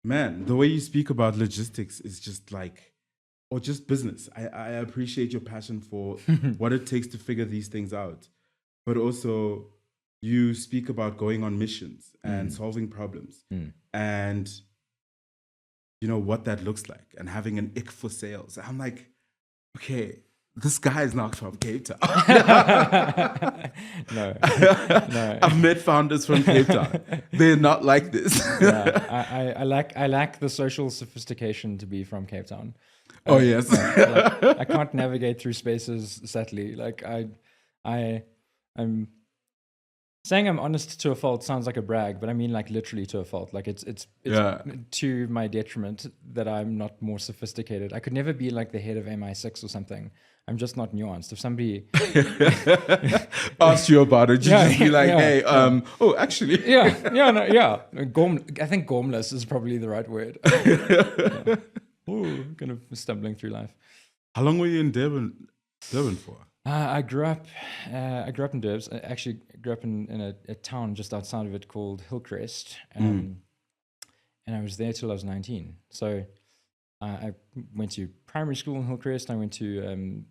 Man, the way you speak about logistics is just like, or just business. I appreciate your passion for what it takes to figure these things out. But also, you speak about going on missions and solving problems and, what that looks like and having an ick for sales. I'm like, okay, this guy is not from Cape Town. No, no. I've met founders from Cape Town. They're not like this. Yeah, I lack the social sophistication to be from Cape Town. Oh, yes. I can't navigate through spaces subtly. Like I'm saying I'm honest to a fault sounds like a brag, but I mean like literally to a fault. Like it's Yeah. to my detriment that I'm not more sophisticated. I could never be like the head of MI6 or something. I'm just not nuanced. If somebody asked you about it, you just be like, hey, oh, actually. I think gormless is probably the right word. Ooh, kind of stumbling through life. How long were you in Durban for? I grew up in Durbs. I actually grew up in a town just outside of it called Hillcrest, and I was there till I was 19. So I went to primary school in Hillcrest. I went to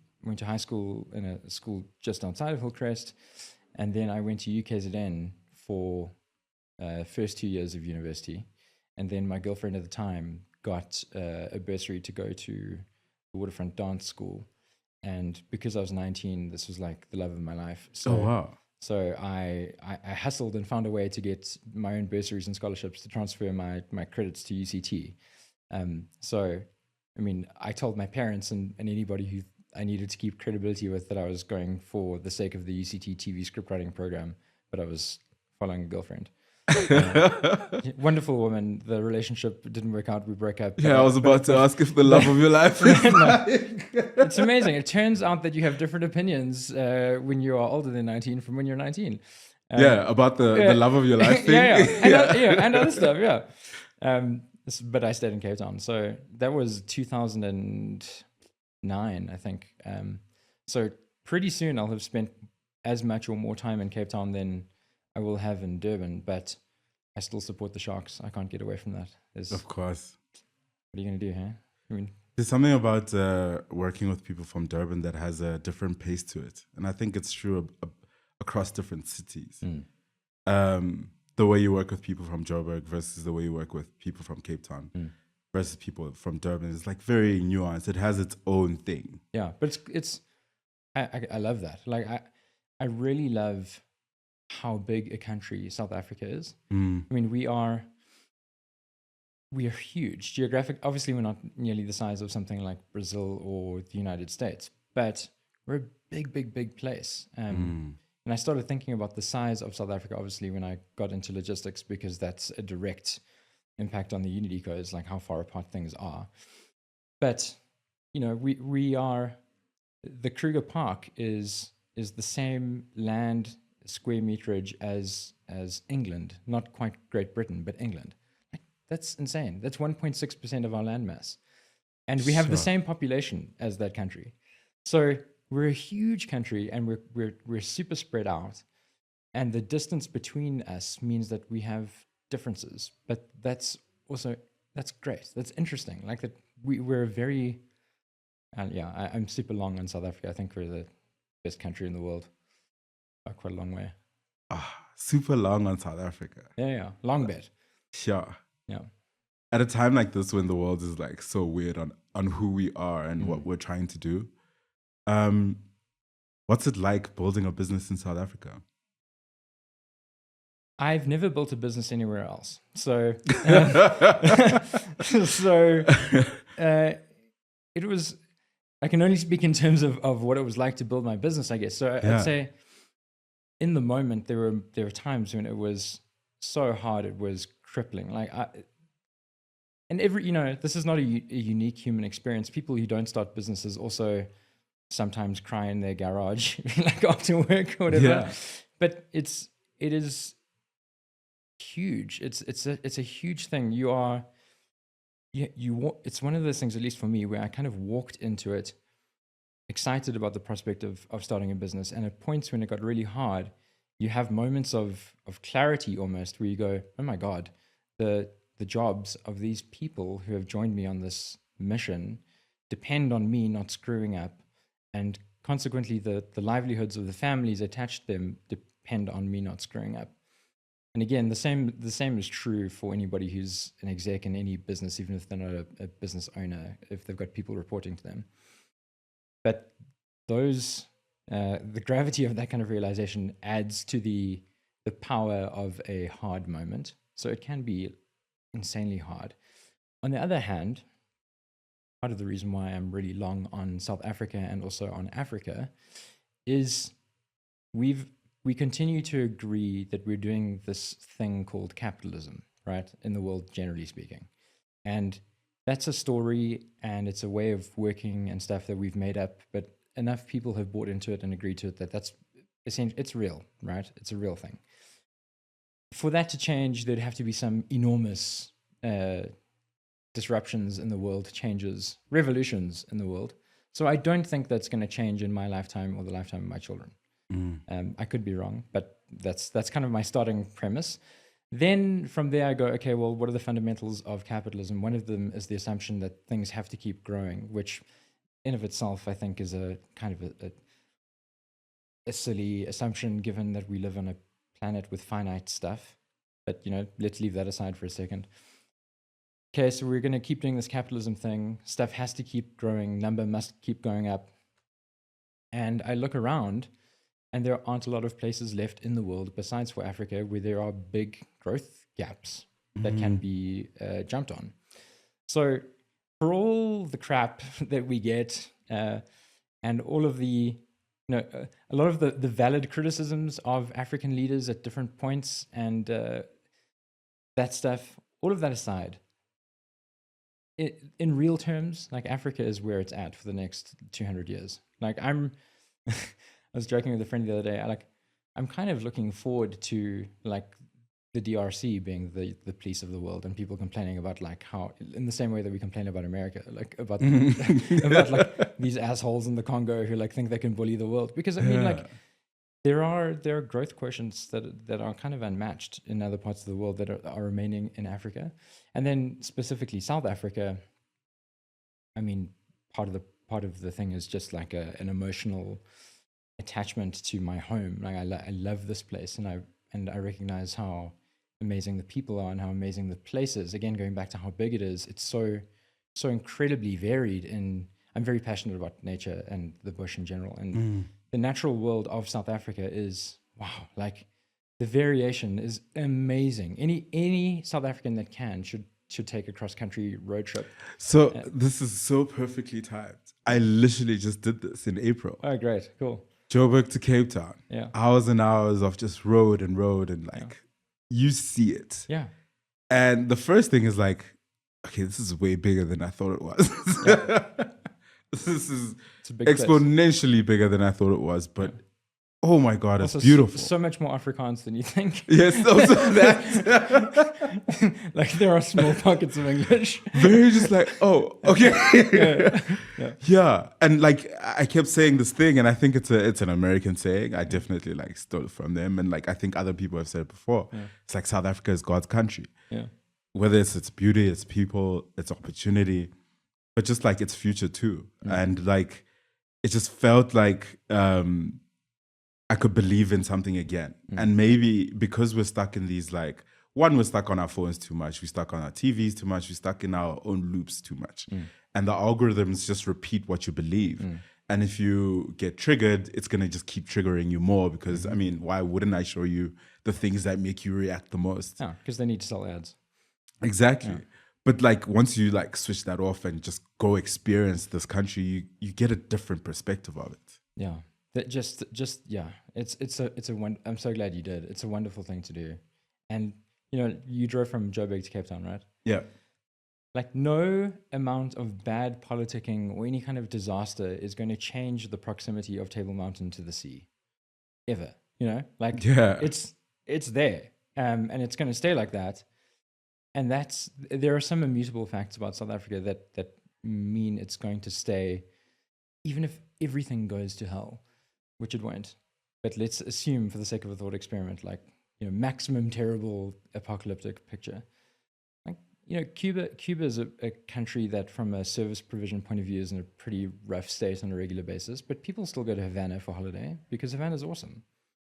high school in a school just outside of Hillcrest, and then I went to UKZN for first 2 years of university, and then my girlfriend at the time got a bursary to go to the Waterfront Dance School. And because I was 19, this was like the love of my life. So, wow. So I hustled and found a way to get my own bursaries and scholarships to transfer my credits to UCT. So, I mean, I told my parents and anybody who I needed to keep credibility with that I was going for the sake of the UCT TV script writing program, but I was following a girlfriend. Wonderful woman. The relationship didn't work out. We broke up. Yeah, I was about to ask if the love of your life is It's amazing. It turns out that you have different opinions when you are older than 19 from when you're 19. About the love of your life thing. And other stuff, but I stayed in Cape Town. So that was 2009, I think. So pretty soon I'll have spent as much or more time in Cape Town than I will have in Durban, but I still support the Sharks. I can't get away from that. Of course. What are you going to do, huh? I mean, there's something about working with people from Durban that has a different pace to it. And I think it's true across different cities. The way you work with people from Joburg versus the way you work with people from Cape Town versus people from Durban is like very nuanced. It has its own thing. Yeah, but I love that. Like I really love how big a country South Africa is. I mean, we are huge. Obviously, we're not nearly the size of something like Brazil or the United States, but we're a big, big, big place. And I started thinking about the size of South Africa, obviously, when I got into logistics, because that's a direct impact on the unit ecos, like how far apart things are. But, we are, the Kruger Park is the same land square meterage as England, not quite Great Britain, but England. That's insane. That's 1.6% of our land mass. And we have the same population as that country. So we're a huge country and we're super spread out. And the distance between us means that we have differences. But that's great. That's interesting. Like that we're very, I'm super long on South Africa. I think we're the best country in the world. Quite a long way. Super long on South Africa. Yeah. Long bet. Sure. Yeah. At a time like this when the world is like so weird on who we are and what we're trying to do, what's it like building a business in South Africa? I've never built a business anywhere else. So, it was, I can only speak in terms of what it was like to build my business, I guess. So I'd say in the moment, there were times when it was so hard, it was crippling. Like this is not a unique human experience. People who don't start businesses also sometimes cry in their garage, like after work or whatever. Yeah. But it is huge. It's a huge thing. It's one of those things, at least for me, where I kind of walked into it excited about the prospect of starting a business. And at points when it got really hard, you have moments of clarity almost where you go, oh my God, the the jobs of these people who have joined me on this mission depend on me not screwing up, and consequently the livelihoods of the families attached to them depend on me not screwing up. And again, the same is true for anybody who's an exec in any business, even if they're not a business owner, if they've got people reporting to them. But those, the gravity of that kind of realization adds to the power of a hard moment. So it can be insanely hard. On the other hand, part of the reason why I'm really long on South Africa and also on Africa is we continue to agree that we're doing this thing called capitalism, right, in the world, generally speaking. And that's a story and it's a way of working and stuff that we've made up, but enough people have bought into it and agreed to it that that's essentially, it's real, right? It's a real thing. For that to change, there'd have to be some enormous disruptions in the world, changes, revolutions in the world. So I don't think that's going to change in my lifetime or the lifetime of my children. I could be wrong, but that's kind of my starting premise. Then from there I go, okay, well, what are the fundamentals of capitalism? One of them is the assumption that things have to keep growing, which in of itself I think is a kind of a silly assumption, given that we live on a planet with finite stuff. But let's leave that aside for a second. Okay, so we're going to keep doing this capitalism thing. Stuff has to keep growing. Number must keep going up. And I look around, and there aren't a lot of places left in the world, besides for Africa, where there are big growth gaps that can be jumped on. So for all the crap that we get, and all of the, a lot of the valid criticisms of African leaders at different points, and that stuff, all of that aside, in real terms, like, Africa is where it's at for the next 200 years. Like, I was joking with a friend the other day. I'm kind of looking forward to like the DRC being the police of the world, and people complaining about like how, in the same way that we complain about America, like about about like these assholes in the Congo who like think they can bully the world. Because I mean, like, there are growth quotients that are kind of unmatched in other parts of the world that are remaining in Africa, and then specifically South Africa. I mean, part of the thing is just like an emotional attachment to my home. Like, I love this place, and I recognize how amazing the people are and how amazing the place is. Again, going back to how big it is, it's so incredibly varied. And I'm very passionate about nature and the bush in general. And the natural world of South Africa is, wow, like, the variation is amazing. Any South African that should take a cross-country road trip. So this is so perfectly timed. I literally just did this in April. Oh, great. Cool. Joburg to Cape Town. Yeah. Hours and hours of just road and like, you see it. Yeah. And the first thing is like, okay, this is way bigger than I thought it was. Yeah. This is exponentially bigger than I thought it was. But oh my God, also, it's beautiful. So much more Afrikaans than you think. Yes, also that. Like, there are small pockets of English. Very just like, oh, okay. Yeah. And like, I kept saying this thing, and I think it's an American saying. I definitely like stole it from them. And like, I think other people have said it before. Yeah. It's like, South Africa is God's country. Yeah. Whether it's its beauty, its people, its opportunity, but just like its future too. And like, it just felt like I could believe in something again. And maybe because we're stuck in these, like, one, we're stuck on our phones too much. We're stuck on our TVs too much. We're stuck in our own loops too much. And the algorithms just repeat what you believe. And if you get triggered, it's going to just keep triggering you more because, I mean, why wouldn't I show you the things that make you react the most? Yeah, because they need to sell ads. Exactly. Yeah. But like, once you like switch that off and just go experience this country, you get a different perspective of it. Yeah. That just yeah. I'm so glad you did. It's a wonderful thing to do. And you drove from Joburg to Cape Town, right? Yeah. Like, no amount of bad politicking or any kind of disaster is going to change the proximity of Table Mountain to the sea, ever. Like, it's there, and it's going to stay like that. And there are some immutable facts about South Africa that mean it's going to stay, even if everything goes to hell, which it won't. But let's assume, for the sake of a thought experiment, like, maximum terrible apocalyptic picture. Like, Cuba is a country that from a service provision point of view is in a pretty rough state on a regular basis, but people still go to Havana for holiday because Havana is awesome.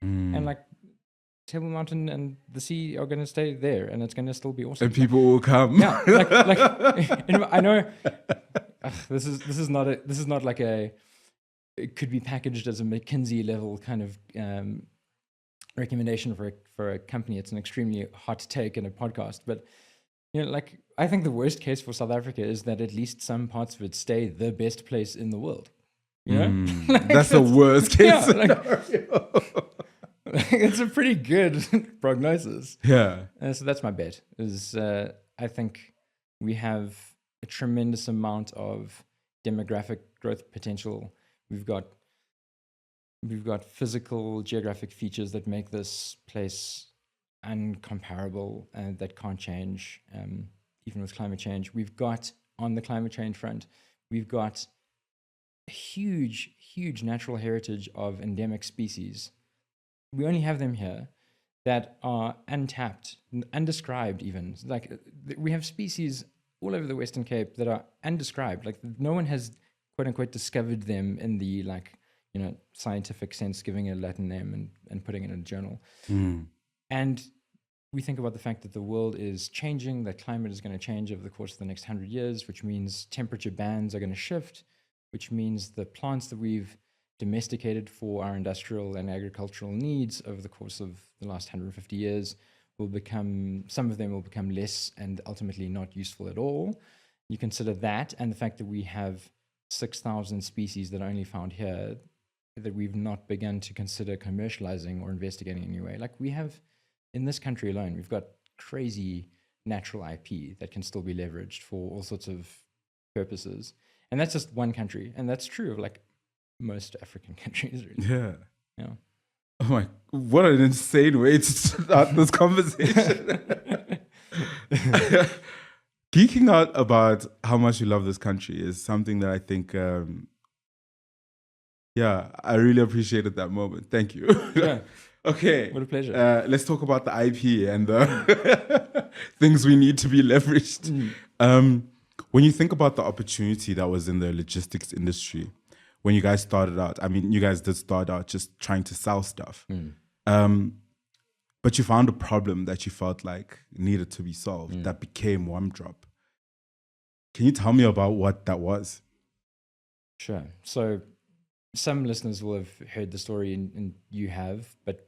And like Table Mountain and the sea are going to stay there, and it's going to still be awesome. And people will come. Yeah, I know this is not like it could be packaged as a McKinsey level kind of recommendation for a company. It's an extremely hot take in a podcast, but I think the worst case for South Africa is that at least some parts of it stay the best place in the world. That's the worst case scenario. It's a pretty good prognosis. Yeah. So that's my bet. I think we have a tremendous amount of demographic growth potential. We've got physical, geographic features that make this place uncomparable and that can't change, even with climate change. We've got, on the climate change front, we've got a huge, huge natural heritage of endemic species. We only have them here that are untapped, undescribed even. Like we have species all over the Western Cape that are undescribed. Like no one has, quote unquote, discovered them in the scientific sense, giving it a Latin name and putting it in a journal. And we think about the fact that the world is changing, that climate is going to change over the course of the next 100 years, which means temperature bands are going to shift, which means the plants that we've domesticated for our industrial and agricultural needs over the course of the last 150 years some of them will become less and ultimately not useful at all. You consider that and the fact that we have 6,000 species that are only found here that we've not begun to consider commercializing or investigating in any way. Like we have, in this country alone, we've got crazy natural IP that can still be leveraged for all sorts of purposes. And that's just one country. And that's true of like most African countries, really. Yeah. Oh my, what an insane way to start this conversation. Geeking out about how much you love this country is something that I think, I really appreciated that moment. Thank you. Yeah. Okay. What a pleasure. Let's talk about the IP and the things we need to be leveraged. When you think about the opportunity that was in the logistics industry, when you guys started out, I mean, you guys did start out just trying to sell stuff. But you found a problem that you felt like needed to be solved that became WumDrop. Can you tell me about what that was? Sure. So some listeners will have heard the story and you have, but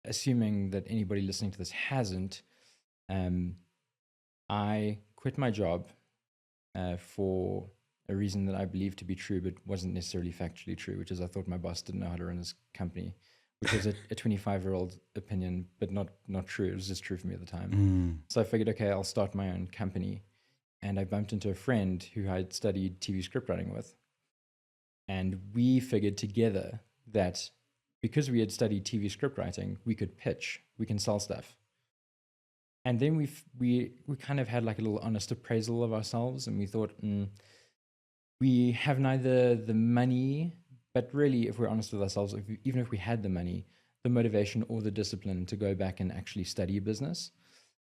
assuming that anybody listening to this hasn't, I quit my job for a reason that I believe to be true, but wasn't necessarily factually true, which is I thought my boss didn't know how to run his company, which was a 25-year-old opinion, but not true. It was just true for me at the time. So I figured, okay, I'll start my own company. And I bumped into a friend who I'd studied TV script writing with. And we figured together that because we had studied TV script writing, we could pitch, we can sell stuff. And then we kind of had like a little honest appraisal of ourselves, and we thought, we have neither the money, but really, if we're honest with ourselves, even if we had the money, the motivation or the discipline to go back and actually study business.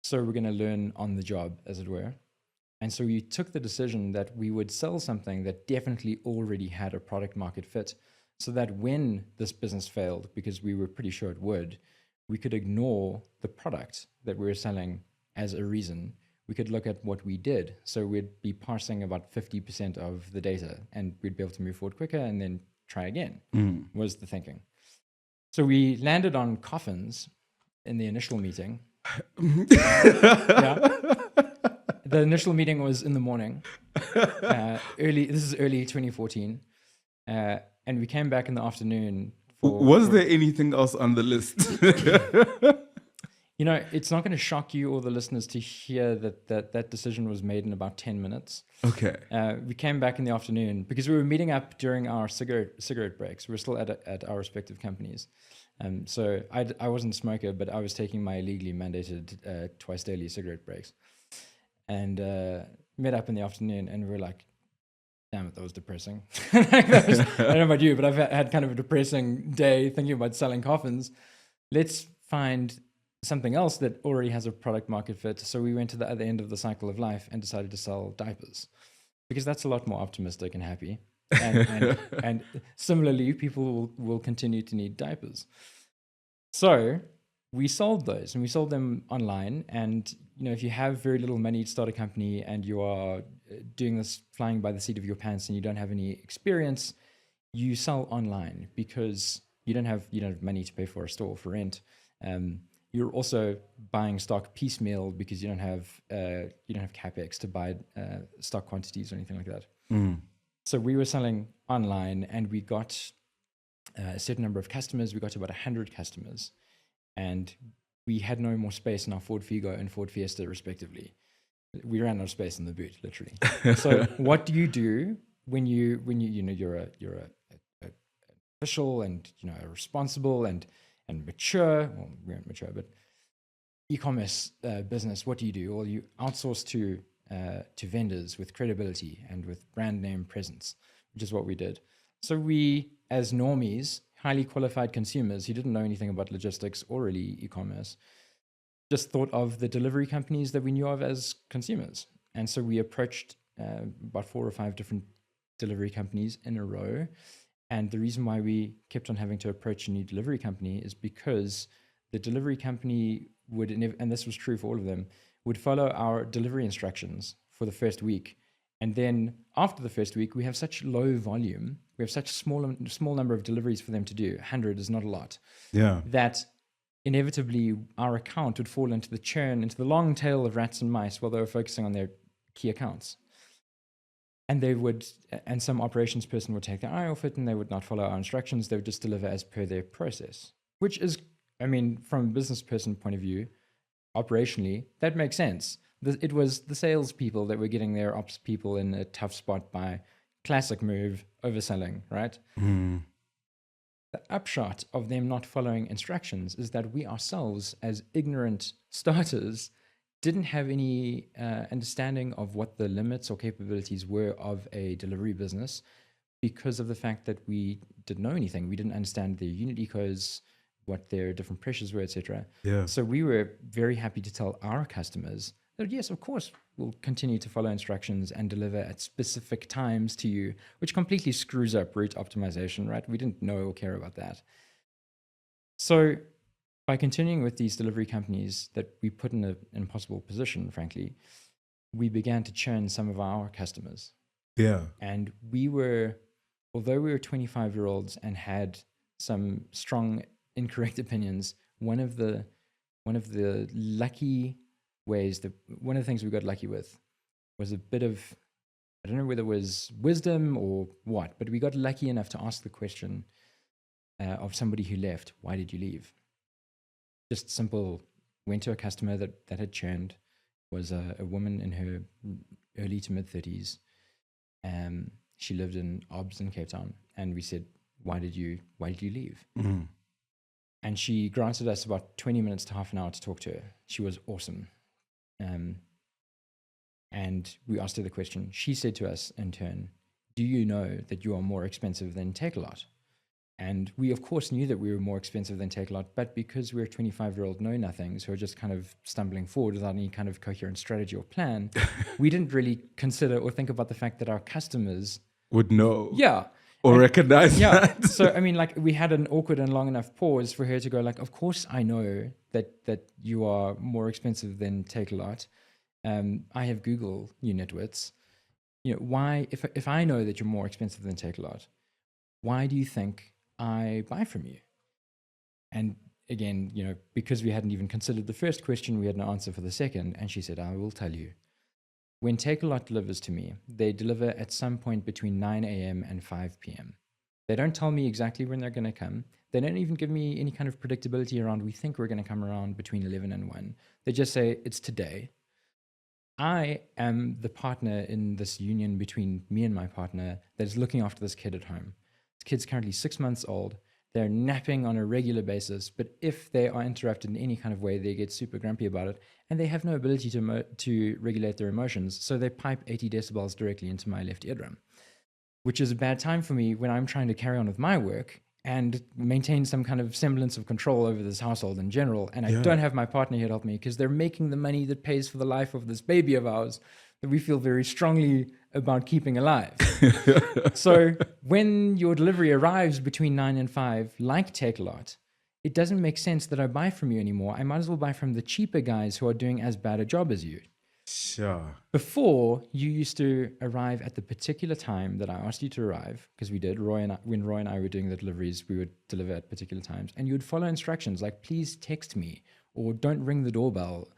So we're going to learn on the job, as it were. And so we took the decision that we would sell something that definitely already had a product market fit, so that when this business failed, because we were pretty sure it would, we could ignore the product that we were selling as a reason. We could look at what we did. So we'd be parsing about 50% of the data, and we'd be able to move forward quicker and then try again, was the thinking. So we landed on coffins in the initial meeting. The initial meeting was in the morning, this is early 2014. And we came back in the afternoon. Was there anything else on the list? It's not going to shock you or the listeners to hear that decision was made in about 10 minutes. Okay. We came back in the afternoon because we were meeting up during our cigarette breaks. We were still at our respective companies. So I wasn't a smoker, but I was taking my legally mandated twice daily cigarette breaks. And met up in the afternoon, and we were like, damn it, that was depressing. I don't know about you, but I've had kind of a depressing day thinking about selling coffins. Let's find something else that already has a product market fit. So we went to the other end of the cycle of life and decided to sell diapers, because that's a lot more optimistic and happy. And similarly, people will continue to need diapers. So we sold those, and we sold them online. And if you have very little money to start a company and you are doing this flying by the seat of your pants and you don't have any experience, you sell online because you don't have money to pay for a store, for rent. You're also buying stock piecemeal because you don't have capex to buy stock quantities or anything like that. So we were selling online, and we got a certain number of customers. We got to about 100 customers, and we had no more space in our Ford Figo and Ford Fiesta, respectively. We ran out of space in the boot, literally. So what do you do when you're a official and responsible and mature? Well, we aren't mature, but e-commerce business. What do you do? Well, you outsource to vendors with credibility and with brand name presence, which is what we did. So we, as normies, highly qualified consumers who didn't know anything about logistics or really e-commerce, just thought of the delivery companies that we knew of as consumers. And so we approached about 4 or 5 different delivery companies in a row. And the reason why we kept on having to approach a new delivery company is because the delivery company would, and this was true for all of them, would follow our delivery instructions for the first week. And then after the first week, we have such low volume, we have such small number of deliveries for them to do, 100 is not a lot, that inevitably our account would fall into the churn, into the long tail of rats and mice while they were focusing on their key accounts. And some operations person would take their eye off it, and they would not follow our instructions. They would just deliver as per their process, which is, from a business person point of view, operationally, that makes sense. It was the salespeople that were getting their ops people in a tough spot by classic move, overselling, right? The upshot of them not following instructions is that we ourselves, as ignorant starters, didn't have any understanding of what the limits or capabilities were of a delivery business, because of the fact that we didn't know anything. We didn't understand their unit ecos, what their different pressures were, etc. So we were very happy to tell our customers that, yes, of course, we'll continue to follow instructions and deliver at specific times to you, which completely screws up route optimization, right? We didn't know or care about that. So by continuing with these delivery companies that we put in an impossible position, frankly, we began to churn some of our customers. And although we were 25-year-olds and had some strong incorrect opinions, one of the lucky ways, one of the things we got lucky with was a bit of, I don't know whether it was wisdom or what, but we got lucky enough to ask the question of somebody who left, why did you leave? Just simple, went to a customer that had churned, was a woman in her early to mid 30s. She lived in Obs in Cape Town, and we said, why did you leave? And she granted us about 20 minutes to half an hour to talk to her. She was awesome. And we asked her the question. She said to us in turn, do you know that you are more expensive than Takealot? And we, of course, knew that we were more expensive than Takealot, but because we're 25-year-old know-nothings who are just kind of stumbling forward without any kind of coherent strategy or plan, we didn't really consider or think about the fact that our customers would know. Or recognize that. So, we had an awkward and long enough pause for her to go like, of course I know that you are more expensive than Takealot. I have Google, you nitwits. Why, if I know that you're more expensive than Takealot, why do you think I buy from you? And again, because we hadn't even considered the first question, we had no answer for the second. And she said, I will tell you. When Takealot delivers to me, they deliver at some point between 9 a.m. and 5 p.m. They don't tell me exactly when they're going to come. They don't even give me any kind of predictability around, we think we're going to come around between 11 and 1. They just say, it's today. I am the partner in this union between me and my partner that is looking after this kid at home. This kid's currently 6 months old. They're napping on a regular basis, but if they are interrupted in any kind of way, they get super grumpy about it, and they have no ability to regulate their emotions, so they pipe 80 decibels directly into my left eardrum, which is a bad time for me when I'm trying to carry on with my work, and maintain some kind of semblance of control over this household in general. And I don't have my partner here to help me because they're making the money that pays for the life of this baby of ours that we feel very strongly about keeping alive. So when your delivery arrives between 9 and 5, like Takealot, it doesn't make sense that I buy from you anymore. I might as well buy from the cheaper guys who are doing as bad a job as you. Sure. Before, you used to arrive at the particular time that I asked you to arrive, because we did. When Roy and I were doing the deliveries, we would deliver at particular times, and you would follow instructions like, please text me, or don't ring the doorbell.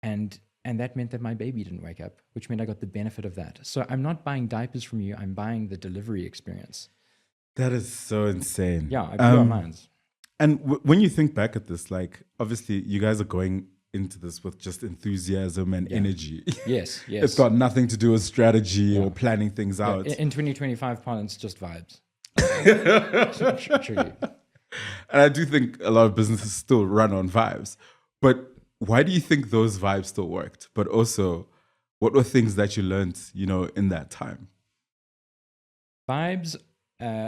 And that meant that my baby didn't wake up, which meant I got the benefit of that. So I'm not buying diapers from you, I'm buying the delivery experience. That is so insane. Yeah, I blew our minds. And when you think back at this, like, obviously you guys are going into this with just enthusiasm and energy. Yes. It's got nothing to do with strategy or planning things out. In 2025 parlance, just vibes. Truly. And I do think a lot of businesses still run on vibes. But why do you think those vibes still worked? But also, what were things that you learned, in that time? Vibes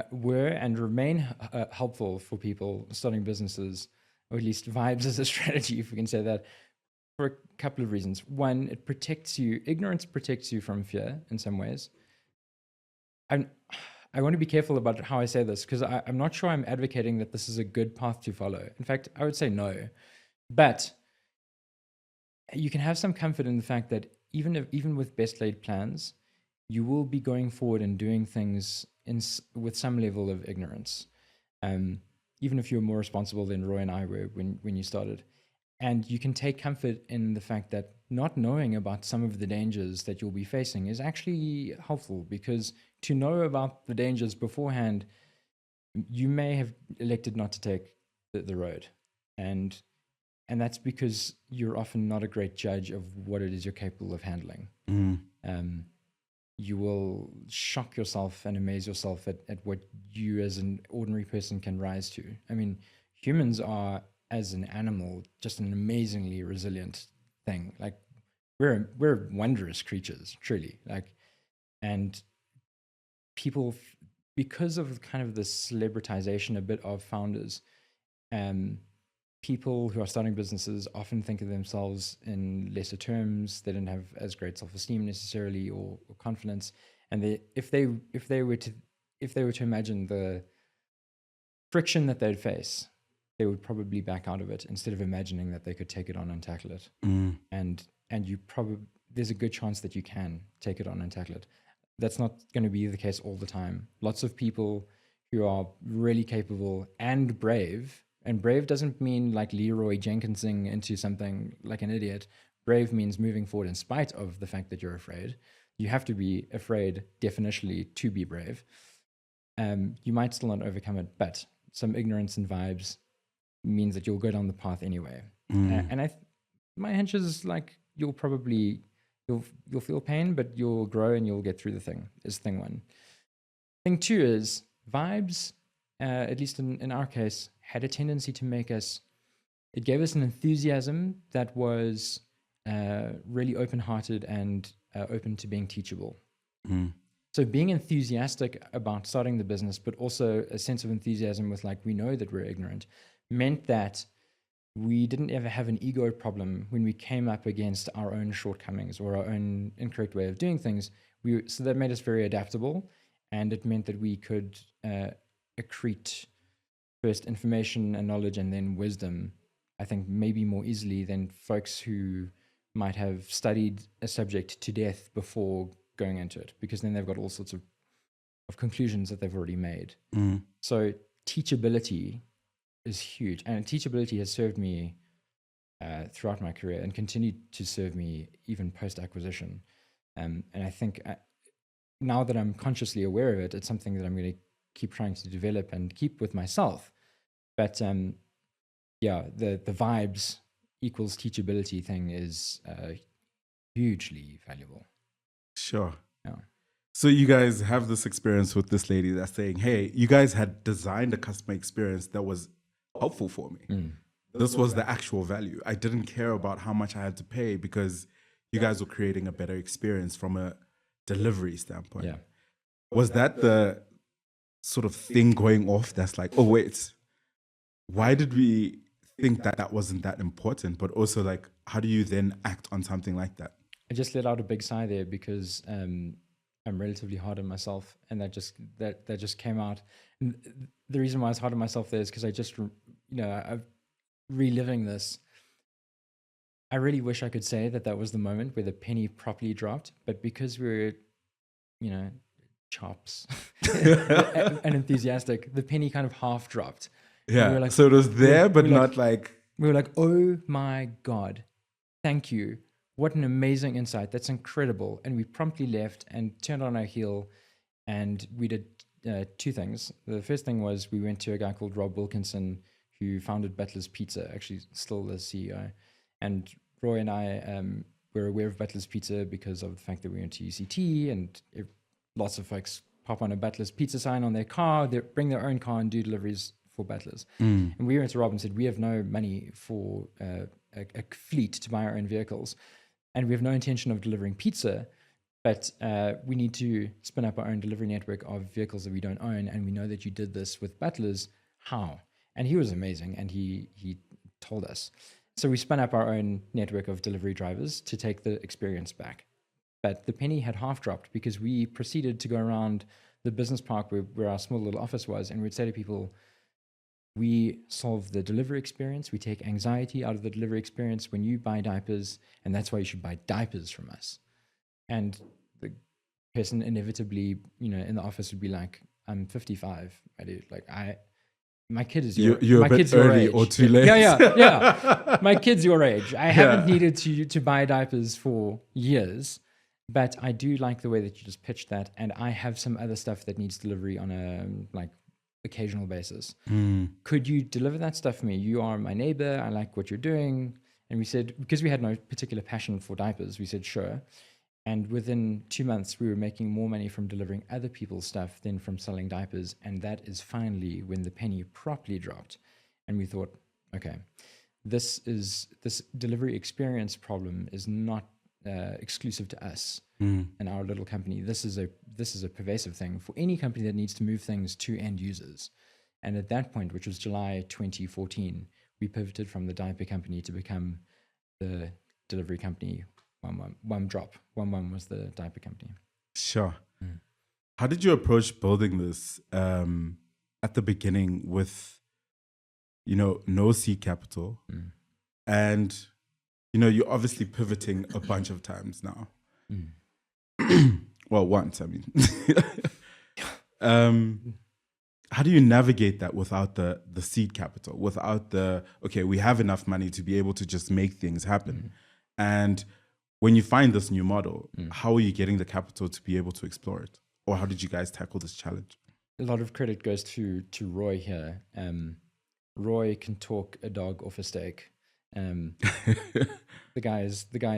were and remain helpful for people starting businesses, or at least vibes as a strategy, if we can say that, for a couple of reasons. One, it protects you. Ignorance protects you from fear in some ways. I want to be careful about how I say this, because I'm not sure I'm advocating that this is a good path to follow. In fact, I would say no. But you can have some comfort in the fact that even with best laid plans, you will be going forward and doing things with some level of ignorance. Even if you're more responsible than Roy and I were when you started. And you can take comfort in the fact that not knowing about some of the dangers that you'll be facing is actually helpful, because to know about the dangers beforehand, you may have elected not to take the road. And that's because you're often not a great judge of what it is you're capable of handling. You will shock yourself and amaze yourself at what you as an ordinary person can rise to. I mean, humans are, as an animal, just an amazingly resilient thing. Like, we're wondrous creatures, truly. Like, and people, because of kind of the celebritization a bit of founders, people who are starting businesses often think of themselves in lesser terms. They don't have as great self-esteem necessarily, or confidence. And if they were to imagine the friction that they'd face, they would probably back out of it instead of imagining that they could take it on and tackle it. And you there's a good chance that you can take it on and tackle it. That's not going to be the case all the time. Lots of people who are really capable and brave. And brave doesn't mean like Leroy Jenkinsing into something like an idiot. Brave means moving forward in spite of the fact that you're afraid. You have to be afraid definitionally to be brave. You might still not overcome it, but some ignorance and vibes means that you'll go down the path anyway. And my hunch is like you'll feel pain, but you'll grow and you'll get through the thing. Is thing one. Thing two is vibes. At least in our case, had a tendency to make us, it gave us an enthusiasm that was really open-hearted and open to being teachable. So being enthusiastic about starting the business, but also a sense of enthusiasm with like, we know that we're ignorant, meant that we didn't ever have an ego problem when we came up against our own shortcomings or our own incorrect way of doing things. So that made us very adaptable, and it meant that we could accrete first information and knowledge and then wisdom, I think maybe more easily than folks who might have studied a subject to death before going into it, because then they've got all sorts of conclusions that they've already made. So teachability is huge, and teachability has served me throughout my career and continued to serve me even post-acquisition. And I think now that I'm consciously aware of it, it's something that I'm going to keep trying to develop and keep with myself. But yeah, the vibes equals teachability thing is hugely valuable. Sure. Yeah. So you guys have this experience with this lady that's saying, hey, you guys had designed a customer experience that was helpful for me. This was the actual value. I didn't care about how much I had to pay because you guys were creating a better experience from a delivery standpoint. Yeah. Was that the sort of thing going off that's like, oh wait, why did we think that that wasn't that important? But also like, how do you then act on something like that? I just let out a big sigh there because I'm relatively hard on myself, and that just came out. And the reason why I was hard on myself there is because I just, I'm reliving this. I really wish I could say that was the moment where the penny properly dropped, but because we're, chops and enthusiastic, the penny kind of half dropped. Yeah. We were like, so it was there, but not like. We were like, oh my God, thank you. What an amazing insight. That's incredible. And we promptly left and turned on our heel, and we did two things. The first thing was we went to a guy called Rob Wilkinson, who founded Butler's Pizza, actually still the CEO. And Roy and I were aware of Butler's Pizza because of the fact that we went to UCT, and lots of folks pop on a Butler's Pizza sign on their car, they bring their own car and do deliveries for Butlers. And we went to Rob and said, we have no money for a fleet to buy our own vehicles, and we have no intention of delivering pizza, but we need to spin up our own delivery network of vehicles that we don't own, and we know that you did this with Butlers. How? And he was amazing, and he told us. So we spun up our own network of delivery drivers to take the experience back. But the penny had half dropped because we proceeded to go around the business park where our small little office was, and we'd say to people, we solve the delivery experience. We take anxiety out of the delivery experience when you buy diapers, and that's why you should buy diapers from us. And the person inevitably, in the office would be like, I'm 55. My kid is your You're my a bit kid's your early age. or too late. Yeah. My kid's your age. I haven't needed to buy diapers for years, but I do like the way that you just pitched that, and I have some other stuff that needs delivery on a occasional basis. Could you deliver that stuff for me? You are my neighbor. I like what you're doing. And we said, because we had no particular passion for diapers, we said, sure. And within 2 months, we were making more money from delivering other people's stuff than from selling diapers. And that is finally when the penny properly dropped. And we thought, okay, this delivery experience problem is not exclusive to us and our little company. This is a pervasive thing for any company that needs to move things to end users. And at that point, which was July 2014, we pivoted from the diaper company to become the delivery company. WumDrop. Wum was the diaper company. Sure. How did you approach building this at the beginning with, no seed capital? And, you're obviously pivoting a bunch of times now. Well, once, I mean. How do you navigate that without the seed capital, without we have enough money to be able to just make things happen? And when you find this new model, how are you getting the capital to be able to explore it? Or how did you guys tackle this challenge? A lot of credit goes to Roy here. Roy can talk a dog off a steak. The guy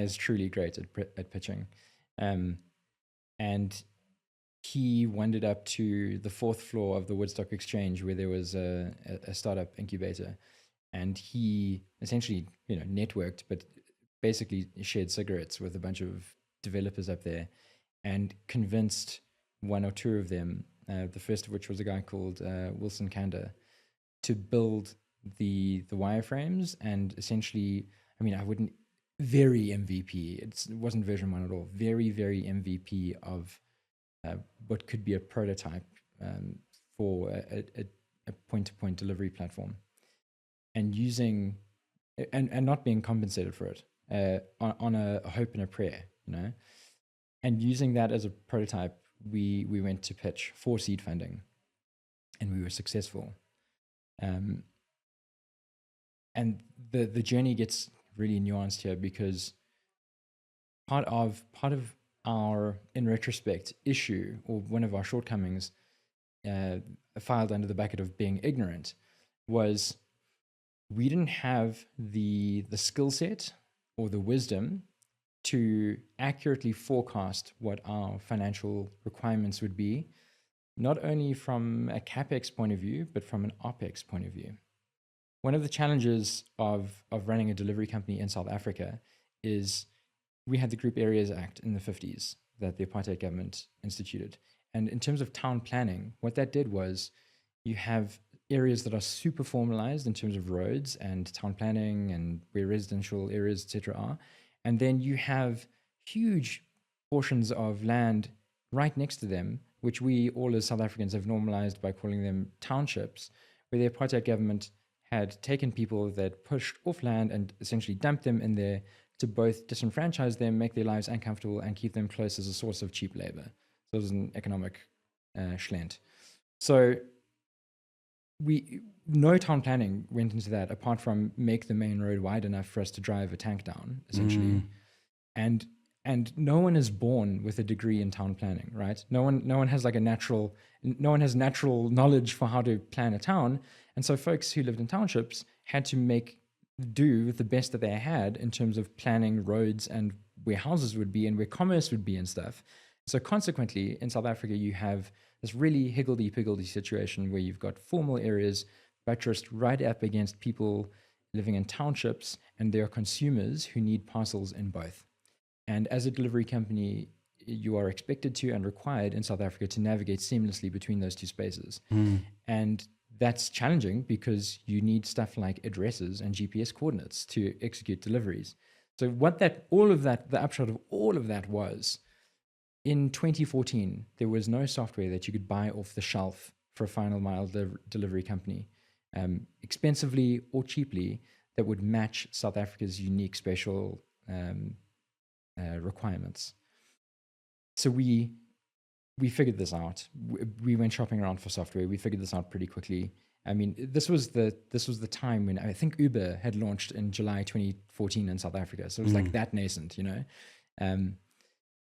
is truly great at pitching. And he wandered up to the 4th floor of the Woodstock Exchange where there was a startup incubator. And he essentially, networked, but basically shared cigarettes with a bunch of developers up there and convinced one or two of them, the first of which was a guy called Wilson Kanda, to build the wireframes and essentially, very MVP. It wasn't version 1 at all. Very, very MVP of what could be a prototype for a point-to-point delivery platform, and using and not being compensated for it. On a hope and a prayer, and using that as a prototype, we went to pitch for seed funding, and we were successful. And the journey gets really nuanced here because part of our, in retrospect, issue, or one of our shortcomings, filed under the bucket of being ignorant, was we didn't have the skill set or the wisdom to accurately forecast what our financial requirements would be, not only from a CapEx point of view, but from an OpEx point of view. One of the challenges of running a delivery company in South Africa is we had the Group Areas Act in the 50s that the apartheid government instituted. And in terms of town planning, what that did was you have areas that are super formalized in terms of roads and town planning and where residential areas, etc. are. And then you have huge portions of land right next to them, which we all as South Africans have normalized by calling them townships, where the apartheid government had taken people that pushed off land and essentially dumped them in there to both disenfranchise them, make their lives uncomfortable, and keep them close as a source of cheap labor. So it was an economic schlent. So no town planning went into that apart from make the main road wide enough for us to drive a tank down, essentially. And no one is born with a degree in town planning, right? No one has natural knowledge for how to plan a town. And so folks who lived in townships had to make do with the best that they had in terms of planning roads and where houses would be and where commerce would be and stuff. So consequently, in South Africa, you have this really higgledy-piggledy situation where you've got formal areas buttressed right up against people living in townships, and there are consumers who need parcels in both. And as a delivery company, you are expected to and required in South Africa to navigate seamlessly between those two spaces. And that's challenging because you need stuff like addresses and GPS coordinates to execute deliveries. So the upshot of all of that was, in 2014, there was no software that you could buy off the shelf for a final mile delivery company, expensively or cheaply, that would match South Africa's unique spatial requirements. So we figured this out. We went shopping around for software. We figured this out pretty quickly. I mean, this was the time when I think Uber had launched in July 2014 in South Africa. So it was like that nascent,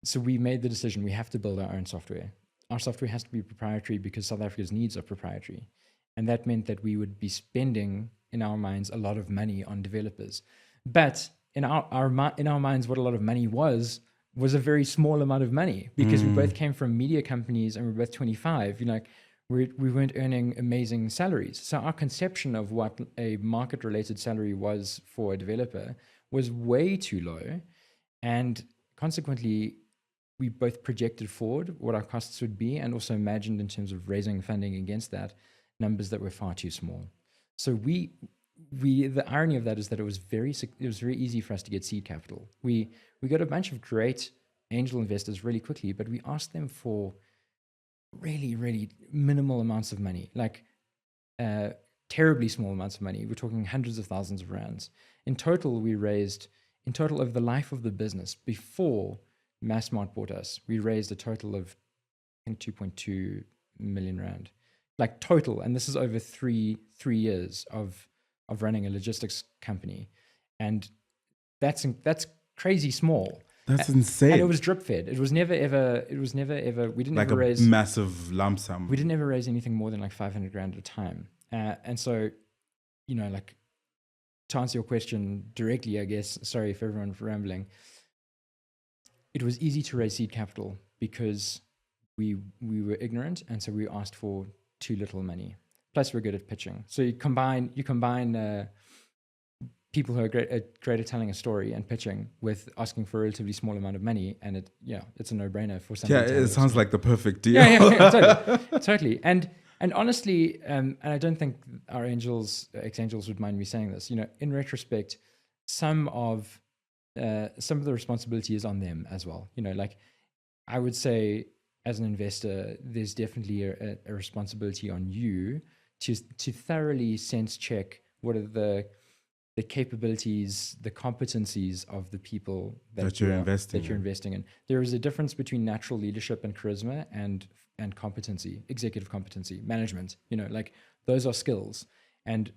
So we made the decision, we have to build our own software. Our software has to be proprietary because South Africa's needs are proprietary. And that meant that we would be spending, in our minds, a lot of money on developers. But in our minds, what a lot of money was a very small amount of money, because we both came from media companies and we're both 25. We weren't earning amazing salaries. So our conception of what a market-related salary was for a developer was way too low. And consequently, we both projected forward what our costs would be and also imagined, in terms of raising funding against that, numbers that were far too small. So the irony of that is that it was very easy for us to get seed capital. We got a bunch of great angel investors really quickly, but we asked them for really, really minimal amounts of money, terribly small amounts of money. We're talking hundreds of thousands of rands. In total, over the life of the business, before Massmart bought us, we raised a total of, I think, 2.2 million rand, total. And this is over three years of running a logistics company. And that's crazy small. That's insane. And it was drip fed. It was never ever, we didn't ever raise massive lump sum. We didn't ever raise anything more than 500 grand at a time. And so, to answer your question directly, I guess, sorry for everyone for rambling, it was easy to raise seed capital because we were ignorant, and so we asked for too little money. Plus, we're good at pitching. So you combine people who are great at telling a story and pitching with asking for a relatively small amount of money, and it's a no-brainer for somebody. Yeah, it sounds like the perfect deal. Yeah, totally. And honestly, and I don't think our ex-angels would mind me saying this. In retrospect, some of the responsibility is on them as well. I would say, as an investor, there's definitely a responsibility on you to thoroughly sense check what are the capabilities, the competencies of the people that you're investing in. There is a difference between natural leadership and charisma and competency, executive competency, management. Those are skills. And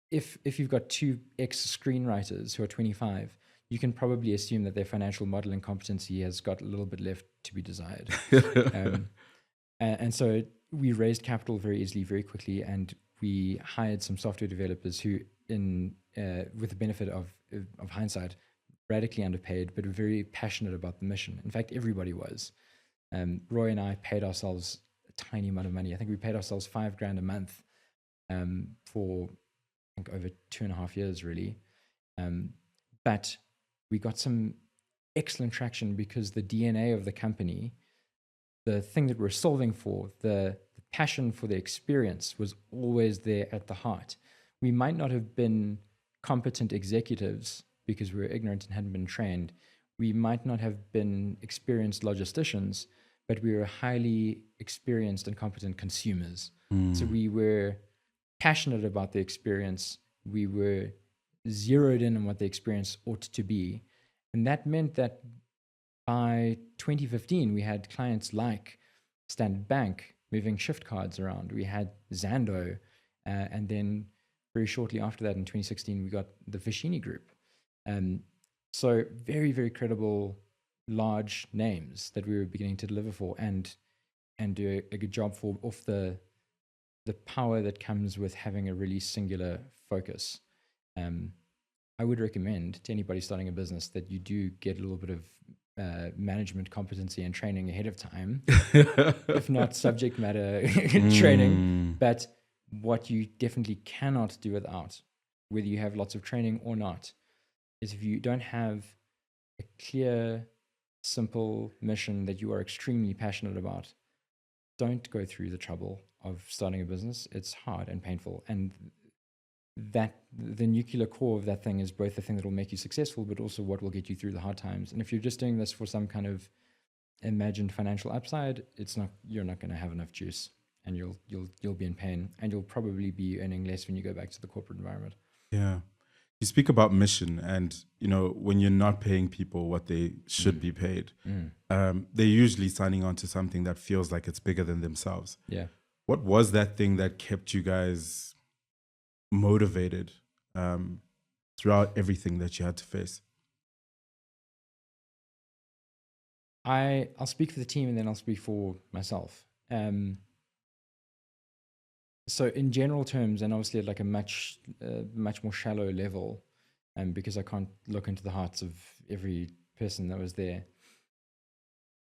if you've got two ex-screenwriters who are 25, you can probably assume that their financial modeling competency has got a little bit left to be desired. And so we raised capital very easily, very quickly, and we hired some software developers who, with the benefit of hindsight, radically underpaid, but were very passionate about the mission. In fact, everybody was. Roy and I paid ourselves a tiny amount of money. I think we paid ourselves $5,000 a month for, I think, over 2.5 years, really. But we got some excellent traction because the DNA of the company, the thing that we're solving for, the passion for the experience was always there at the heart. We might not have been competent executives because we were ignorant and hadn't been trained. We might not have been experienced logisticians, but we were highly experienced and competent consumers. So we were passionate about the experience. We were zeroed in on what the experience ought to be. And that meant that by 2015, we had clients like Standard Bank moving shift cards around. We had Zando. And then very shortly after that, in 2016, we got the Fashini Group. So very, very credible, large names that we were beginning to deliver for and do a good job for, off the power that comes with having a really singular focus. I would recommend to anybody starting a business that you do get a little bit of management competency and training ahead of time, if not subject matter training. But what you definitely cannot do without, whether you have lots of training or not, is if you don't have a clear, simple mission that you are extremely passionate about, don't go through the trouble of starting a business. It's hard and painful. And that the nuclear core of that thing is both the thing that will make you successful, but also what will get you through the hard times. And if you're just doing this for some kind of imagined financial upside, you're not going to have enough juice, and you'll be in pain, and you'll probably be earning less when you go back to the corporate environment. Yeah. You speak about mission, and when you're not paying people what they should be paid, they're usually signing on to something that feels like it's bigger than themselves. Yeah. What was that thing that kept you guys motivated throughout everything that you had to face? I'll speak for the team and then I'll speak for myself. So in general terms, and obviously at like a much more shallow level, because I can't look into the hearts of every person that was there,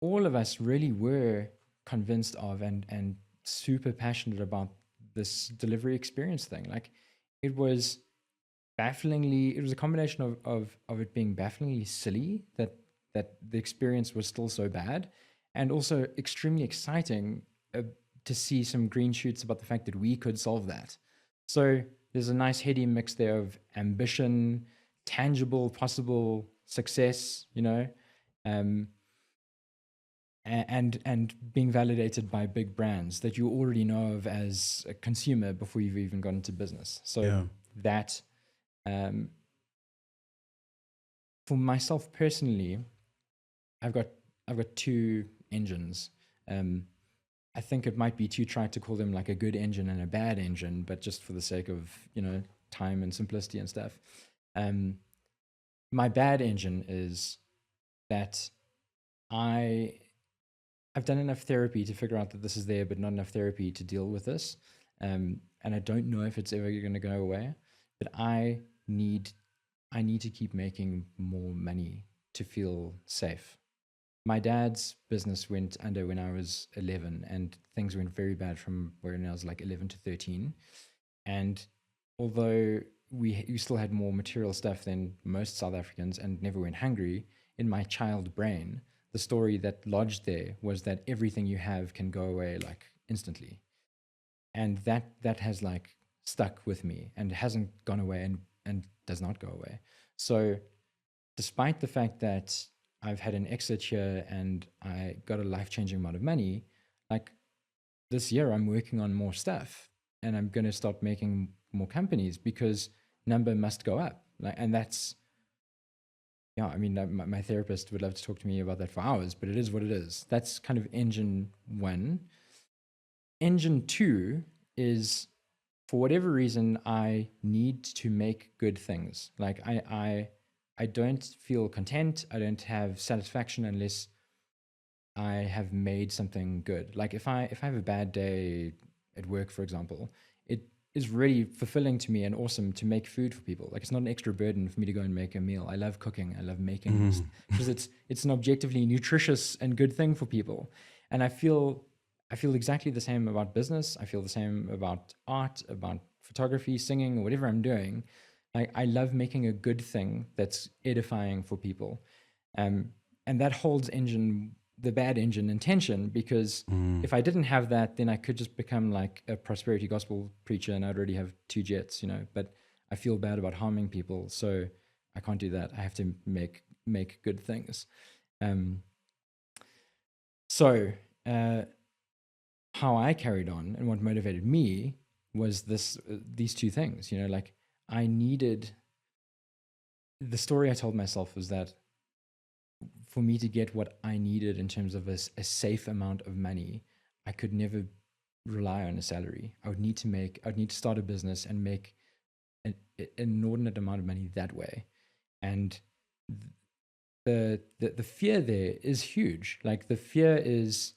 all of us really were convinced of and super passionate about this delivery experience thing. Like, it was a combination of it being bafflingly silly that the experience was still so bad, and also extremely exciting to see some green shoots about the fact that we could solve that. So there's a nice heady mix there of ambition, tangible, possible success, and being validated by big brands that you already know of as a consumer before you've even gone into business. So that, for myself personally, I've got two engines. I think it might be too trite to call them like a good engine and a bad engine, but just for the sake of time and simplicity and stuff. My bad engine is that I've done enough therapy to figure out that this is there, but not enough therapy to deal with this. And I don't know if it's ever going to go away, but I need to keep making more money to feel safe. My dad's business went under when I was 11, and things went very bad from when I was like 11 to 13. And although we still had more material stuff than most South Africans and never went hungry, in my child brain, the story that lodged there was that everything you have can go away like instantly. And that has like stuck with me and hasn't gone away and does not go away. So despite the fact that I've had an exit here and I got a life-changing amount of money, like this year I'm working on more stuff and I'm going to start making more companies because number must go up. And that's, I mean, my therapist would love to talk to me about that for hours, but it is what it is. That's kind of engine one. Engine two is, for whatever reason, I need to make good things. Like I don't feel content. I don't have satisfaction unless I have made something good. Like if I have a bad day at work, for example, it is really fulfilling to me and awesome to make food for people. Like, it's not an extra burden for me to go and make a meal. I love cooking. I love making because it's an objectively nutritious and good thing for people. And I feel exactly the same about business. I feel the same about art, about photography, singing, or whatever I'm doing. I love making a good thing that's edifying for people. And that holds engine the bad engine intention, because if I didn't have that, then I could just become like a prosperity gospel preacher and I'd already have 2 jets, but I feel bad about harming people. So I can't do that. I have to make good things. So how I carried on and what motivated me was these 2 things, like I needed, the story I told myself was that for me to get what I needed in terms of a safe amount of money, I could never rely on a salary. I would need to start a business and make an inordinate amount of money that way. And the fear there is huge. Like the fear is,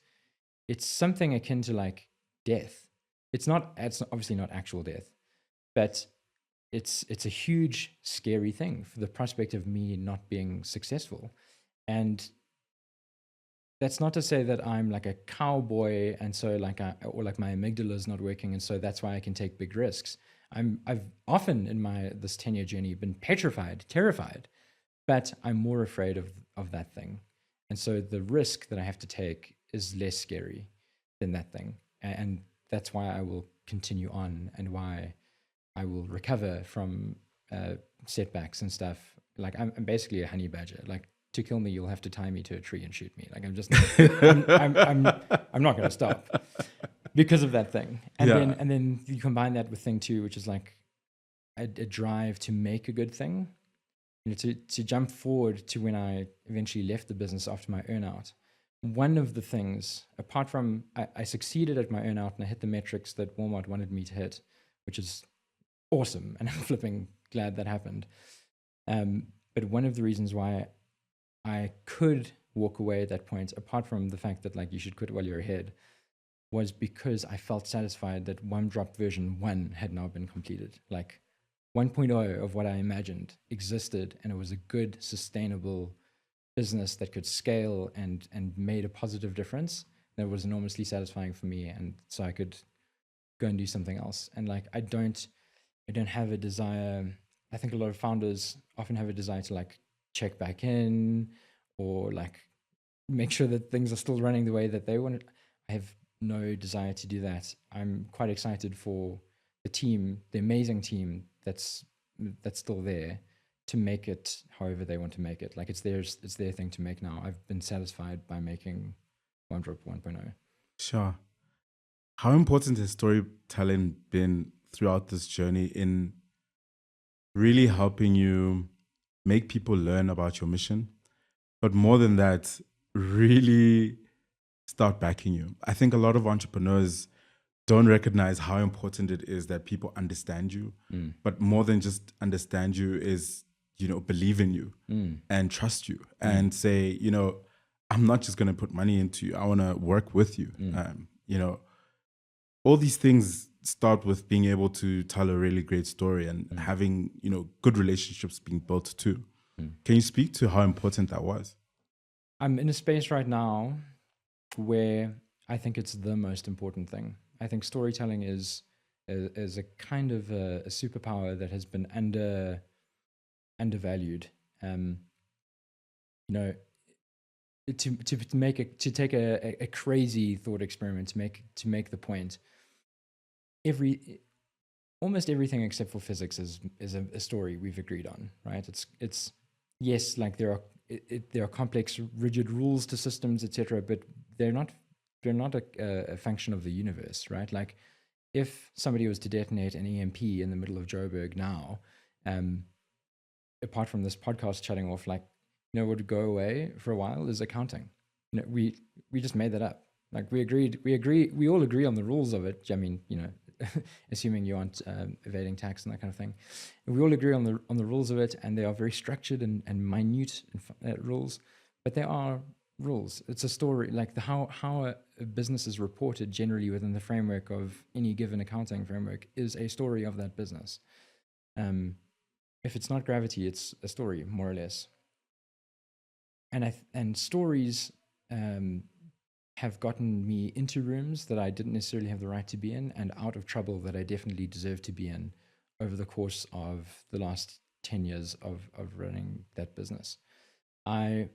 it's something akin to like death. It's obviously not actual death, but it's a huge, scary thing for the prospect of me not being successful. And that's not to say that I'm like a cowboy and so or like my amygdala is not working and so that's why I can take big risks. I've often in this 10-year journey been petrified, terrified, but I'm more afraid of that thing. And so the risk that I have to take is less scary than that thing. And that's why I will continue on and why I will recover from setbacks and stuff. Like I'm basically a honey badger. Like to kill me, you'll have to tie me to a tree and shoot me. Like I'm just, I'm not going to stop because of that thing. And then you combine that with thing 2, which is like a drive to make a good thing. To jump forward to when I eventually left the business after my earnout. One of the things, apart from I succeeded at my earnout and I hit the metrics that Walmart wanted me to hit, which is awesome, and I'm flipping glad that happened. But one of the reasons why I could walk away at that point, apart from the fact that like you should quit while you're ahead, was because I felt satisfied that WumDrop version 1 had now been completed. Like 1.0 of what I imagined existed, and it was a good, sustainable business that could scale and made a positive difference. That was enormously satisfying for me, and so I could go and do something else. And like I don't have a desire. I think a lot of founders often have a desire to like check back in or like make sure that things are still running the way that they want it. I have no desire to do that. I'm quite excited for the team, the amazing team that's still there, to make it however they want to make it. Like it's their thing to make now. I've been satisfied by making WumDrop 1.0. Sure. How important has storytelling been throughout this journey in really helping you make people learn about your mission? But more than that, really start backing you. I think a lot of entrepreneurs don't recognize how important it is that people understand you. But more than just understand you is, believe in you and trust you and say, I'm not just going to put money into you. I want to work with you. All these things start with being able to tell a really great story and having, good relationships being built too. Can you speak to how important that was? I'm in a space right now where I think it's the most important thing. I think storytelling is a kind of a superpower that has been undervalued. To take a crazy thought experiment to make the point. Almost everything except for physics is a story we've agreed on, right? It's yes, like there are complex, rigid rules to systems, etc., but they're not a function of the universe, right? Like if somebody was to detonate an EMP in the middle of Joburg now, apart from this podcast shutting off, like, what would go away for a while is accounting. We just made that up. Like we all agree on the rules of it. I mean, assuming you aren't evading tax and that kind of thing. And we all agree on the rules of it, and they are very structured and minute rules, but they are rules. It's a story, like how a business is reported generally within the framework of any given accounting framework is a story of that business. If it's not gravity, it's a story, more or less. And stories have gotten me into rooms that I didn't necessarily have the right to be in, and out of trouble that I definitely deserve to be in over the course of the last 10 years of running that business. I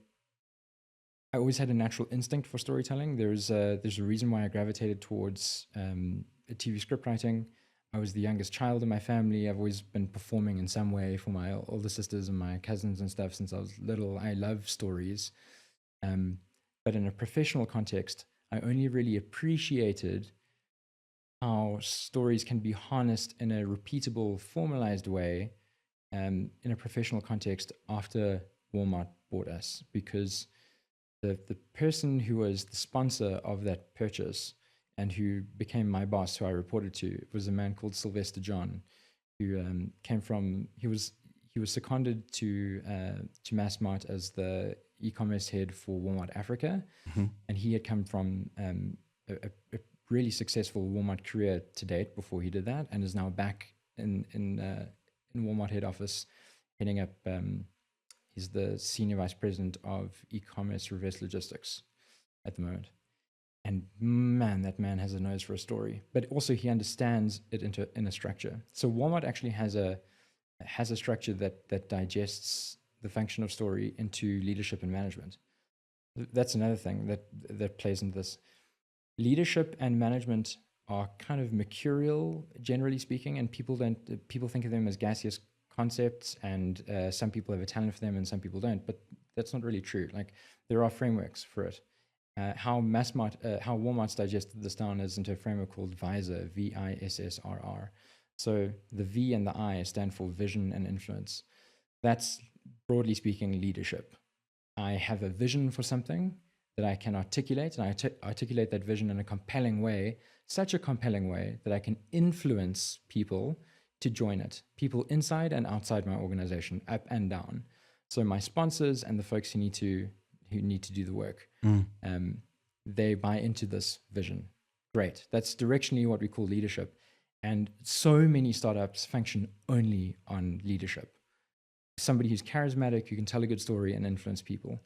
I always had a natural instinct for storytelling. There's a reason why I gravitated towards TV script writing. I was the youngest child in my family. I've always been performing in some way for my older sisters and my cousins and stuff since I was little. I love stories. But in a professional context, I only really appreciated how stories can be harnessed in a repeatable, formalized way in a professional context after Walmart bought us, because the person who was the sponsor of that purchase and who became my boss, who I reported to, was a man called Sylvester John, who he was seconded to Massmart as the e-commerce head for Walmart Africa, and he had come from a really successful Walmart career to date before he did that, and is now back in Walmart head office, heading up. He's the senior vice president of e-commerce reverse logistics at the moment. And man, that man has a nose for a story, but also he understands it in a structure. So Walmart actually has a structure that digests the function of story into leadership and management. That's another thing that plays into this. Leadership and management are kind of mercurial, generally speaking, and people think of them as gaseous concepts, and some people have a talent for them and some people don't, but that's not really true. Like, there are frameworks for it. How Walmart's digested this down is into a framework called VISSR, VISSRR. So the V and the I stand for vision and influence. That's, broadly speaking, leadership. I have a vision for something that I can articulate, and I articulate that vision in a compelling way, such a compelling way that I can influence people to join it, people inside and outside my organization, up and down. So my sponsors and the folks who need to do the work, they buy into this vision. Great. That's directionally what we call leadership. And so many startups function only on leadership. Somebody who's charismatic, who can tell a good story and influence people.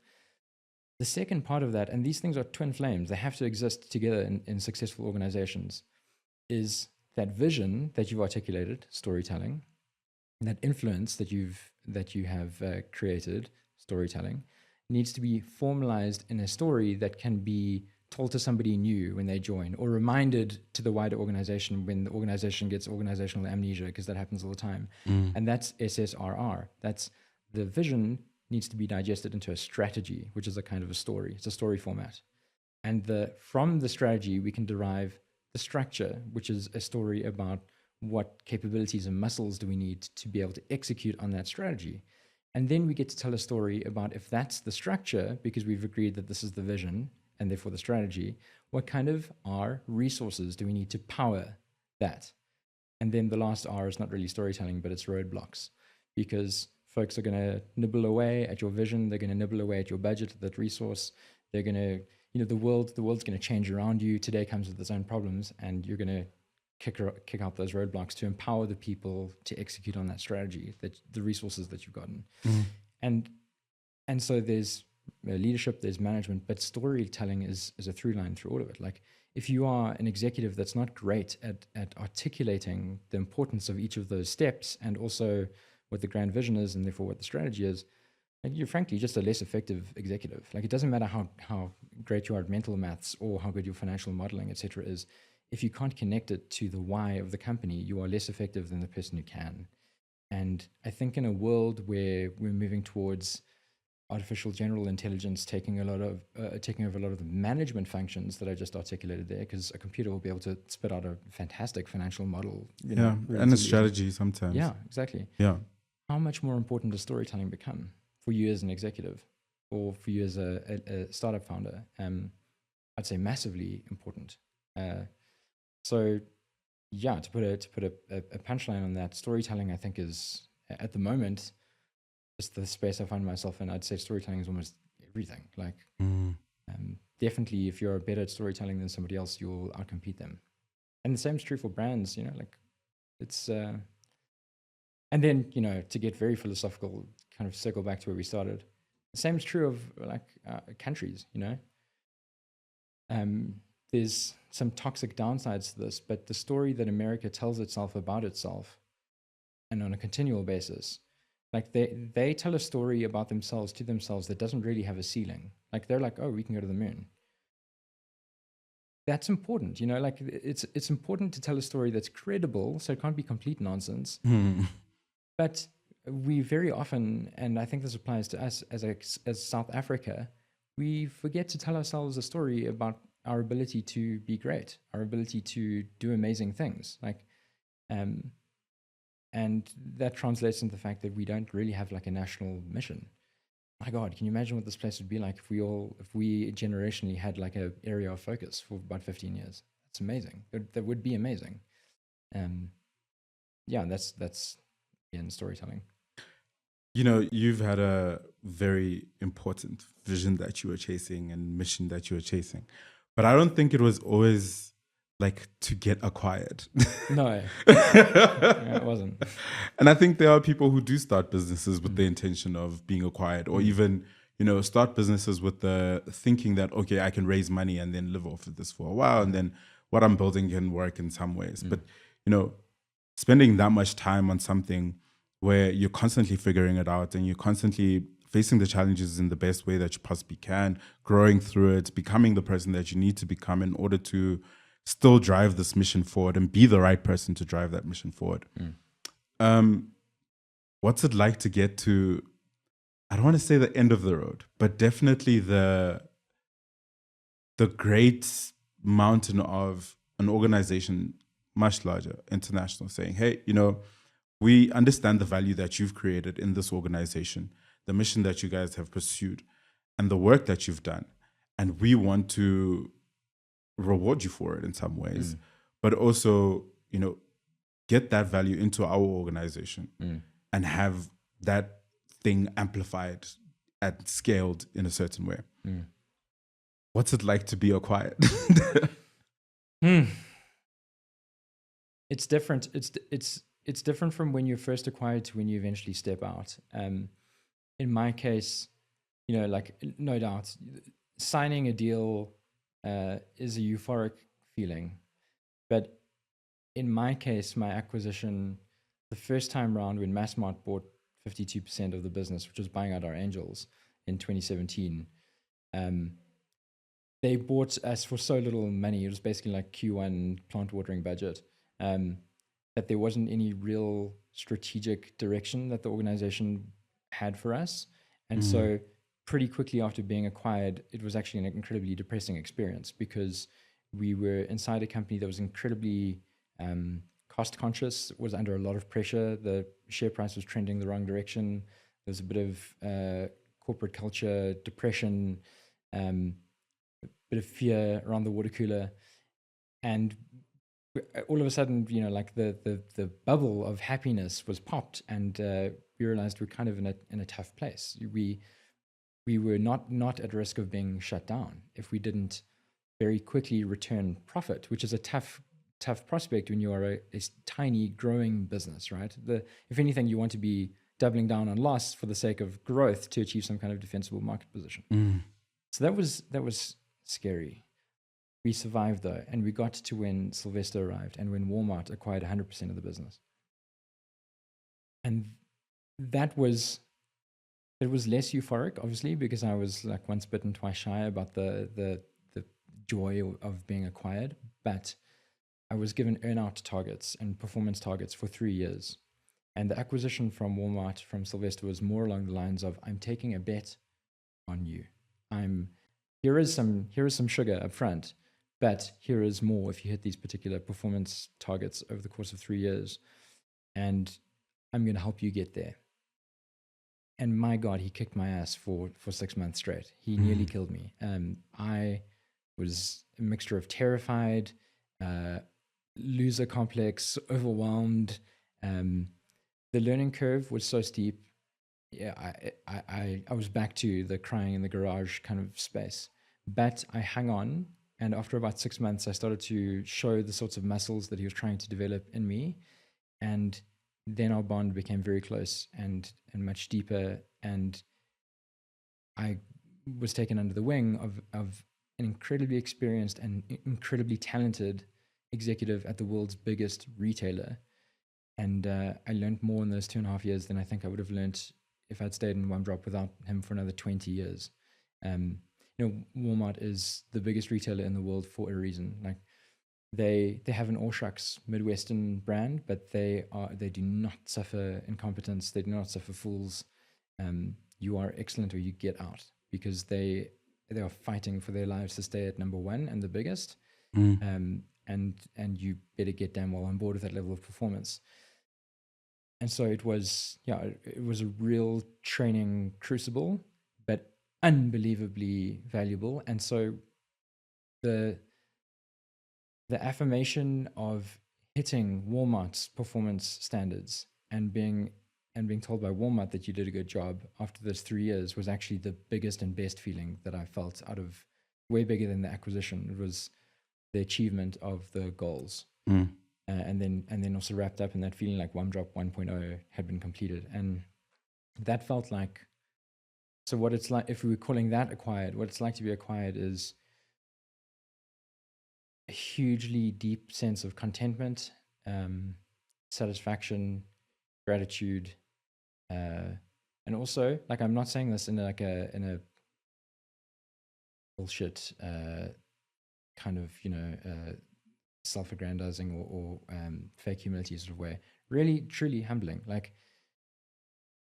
The second part of that, and these things are twin flames, they have to exist together in successful organizations, is that vision that you've articulated, storytelling, and that influence that you have created, storytelling, needs to be formalized in a story that can be told to somebody new when they join, or reminded to the wider organization when the organization gets organizational amnesia, because that happens all the time. And that's SSRR. That's the vision needs to be digested into a strategy, which is a kind of a story. It's a story format. And from the strategy, we can derive the structure, which is a story about what capabilities and muscles do we need to be able to execute on that strategy. And then we get to tell a story about, if that's the structure, because we've agreed that this is the vision and therefore the strategy, what kind of resources do we need to power that? And then the last R is not really storytelling, but it's roadblocks, because folks are going to nibble away at your vision. They're going to nibble away at your budget, that resource. They're going to, the world's going to change around you. Today comes with its own problems, and you're going to kick out those roadblocks to empower the people to execute on that strategy, that the resources that you've gotten. And so there's leadership, there's management, but storytelling is a through line through all of it. Like, if you are an executive that's not great at articulating the importance of each of those steps, and also what the grand vision is, and therefore what the strategy is, and you're frankly just a less effective executive. Like, it doesn't matter how great you are at mental maths or how good your financial modeling, etc., is. If you can't connect it to the why of the company, you are less effective than the person who can. And I think in a world where we're moving towards artificial general intelligence taking over a lot of the management functions that I just articulated there, because a computer will be able to spit out a fantastic financial model. And a strategy sometimes. Yeah, exactly. Yeah. How much more important does storytelling become for you as an executive, or for you as a startup founder? I'd say massively important. So yeah, to put a punchline on that, storytelling, I think, is at the moment just the space I find myself in. I'd say storytelling is almost everything. Like, definitely, if you're better at storytelling than somebody else, you'll outcompete them. And the same is true for brands. Like, it's and then, to get very philosophical, kind of circle back to where we started. The same is true of countries. There's some toxic downsides to this, but the story that America tells itself about itself, and on a continual basis, Like they tell a story about themselves to themselves that doesn't really have a ceiling. Like they're like, oh, we can go to the moon. That's important, you know, like it's important to tell a story that's credible, so it can't be complete nonsense. But we very often, and I think this applies to us as South Africa, we forget to tell ourselves a story about our ability to be great, our ability to do amazing things. Like, and that translates into the fact that we don't really have like a national mission. My God, can you imagine what this place would be like if we generationally had like a area of focus for about 15 years? That's amazing. That would be amazing. Yeah, that's in storytelling. You know, you've had a very important vision that you were chasing and mission that you were chasing, but I don't think it was always like to get acquired. No, yeah, it wasn't. And I think there are people who do start businesses with the intention of being acquired, or even, you know, start businesses with the thinking that, okay, I can raise money and then live off of this for a while, and then what I'm building can work in some ways. But, you know, spending that much time on something where you're constantly figuring it out and you're constantly facing the challenges in the best way that you possibly can, growing through it, becoming the person that you need to become in order to still drive this mission forward and be the right person to drive that mission forward. What's it like to get to, I don't want to say the end of the road, but definitely the great mountain of an organization much larger, international, saying, hey, you know, we understand the value that you've created in this organization, the mission that you guys have pursued, and the work that you've done. And we want to reward you for it in some ways, but also, you know, get that value into our organization and have that thing amplified and scaled in a certain way. What's it like to be acquired? It's different. It's different from when you're first acquired to when you eventually step out. In my case, you know, like no doubt, signing a deal is a euphoric feeling. But in my case, my acquisition, the first time round when Massmart bought 52% of the business, which was buying out our angels in 2017, they bought us for so little money. It was basically like Q1 plant watering budget. That there wasn't any real strategic direction that the organization had for us. And so pretty quickly after being acquired, it was actually an incredibly depressing experience because we were inside a company that was incredibly cost conscious, was under a lot of pressure. The share price was trending the wrong direction. There was a bit of corporate culture, depression, a bit of fear around the water cooler. And all of a sudden, you know, like the bubble of happiness was popped, and we realized we're kind of in a tough place. We were not at risk of being shut down if we didn't very quickly return profit, which is a tough prospect when you are a tiny growing business, right? If anything, you want to be doubling down on loss for the sake of growth to achieve some kind of defensible market position. So that was scary. We survived though, and we got to when Sylvester arrived and when Walmart acquired 100% of the business. And it was less euphoric, obviously, because I was like once bitten, twice shy about the joy of being acquired. But I was given earn-out targets and performance targets for 3 years. And the acquisition from Walmart, from Sylvester, was more along the lines of, I'm taking a bet on you. Here is some sugar up front, but here is more if you hit these particular performance targets over the course of 3 years. And I'm going to help you get there. And my God, he kicked my ass for 6 months straight. He nearly killed me. I was a mixture of terrified, loser complex, overwhelmed. The learning curve was so steep. Yeah, I was back to the crying in the garage kind of space. But I hung on, and after about 6 months, I started to show the sorts of muscles that he was trying to develop in me. And then our bond became very close and much deeper. And I was taken under the wing of an incredibly experienced and incredibly talented executive at the world's biggest retailer. And I learned more in those 2.5 years than I think I would have learned if I'd stayed in WumDrop without him for another 20 years. Walmart is the biggest retailer in the world for a reason. Like they have an all shucks Midwestern brand, but they do not suffer incompetence. They do not suffer fools. You are excellent or you get out, because they are fighting for their lives to stay at number one and the biggest. And you better get damn well on board with that level of performance. And so it was a real training crucible, but unbelievably valuable. And so the affirmation of hitting Walmart's performance standards and being told by Walmart that you did a good job after those 3 years was actually the biggest and best feeling that I felt, out of way bigger than the acquisition. It was the achievement of the goals. And then also wrapped up in that feeling like WumDrop 1.0 had been completed. And that felt like, so what it's like, if we were calling that acquired, what it's like to be acquired is a hugely deep sense of contentment, satisfaction, gratitude, and also, like, I'm not saying this in a bullshit kind of, self-aggrandizing or fake humility sort of way. Really, truly humbling. Like,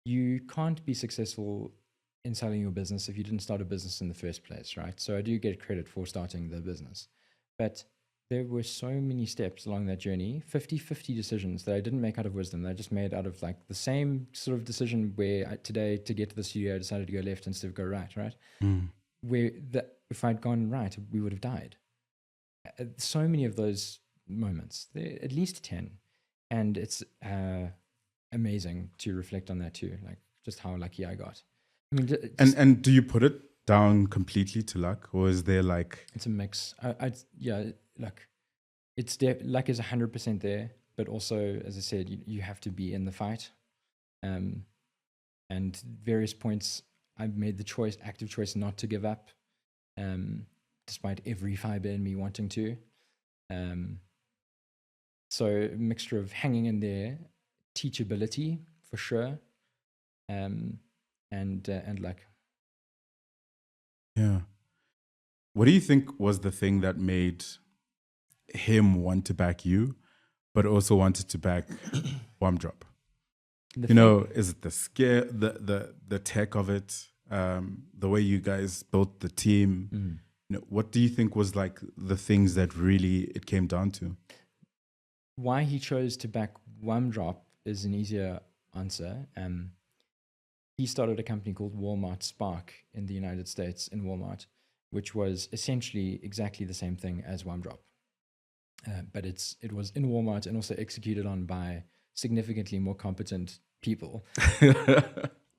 you can't be successful in selling your business if you didn't start a business in the first place, right? So I do get credit for starting the business. But there were so many steps along that journey, 50-50 decisions that I didn't make out of wisdom, that I just made out of like the same sort of decision where today to get to the studio, I decided to go left instead of go right? Where that if I'd gone right, we would have died. So many of those moments, at least 10. And it's amazing to reflect on that too, like just how lucky I got. I mean, and do you put it down completely to luck, or is there like... It's a mix. Luck. Luck is 100% there, but also, as I said, you have to be in the fight. And various points, I've made the active choice not to give up, despite every fiber in me wanting to. So a mixture of hanging in there, teachability for sure, and luck. Yeah. What do you think was the thing that made him want to back you, but also wanted to back WumDrop? Is it the scare, the tech of it, the way you guys built the team? What do you think was like the things that really it came down to? Why he chose to back WumDrop is an easier answer. He started a company called Walmart Spark in the United States, in Walmart, which was essentially exactly the same thing as WumDrop. But it was in Walmart and also executed on by significantly more competent people.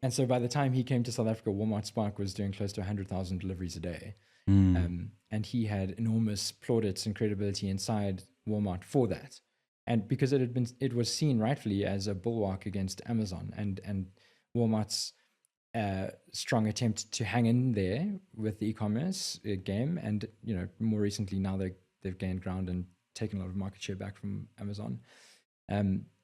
And so by the time he came to South Africa, Walmart Spark was doing close to 100,000 deliveries a day. And he had enormous plaudits and credibility inside Walmart for that. And because it was seen rightfully as a bulwark against Amazon and Walmart's strong attempt to hang in there with the e-commerce game. And, more recently now they've gained ground and taken a lot of market share back from Amazon.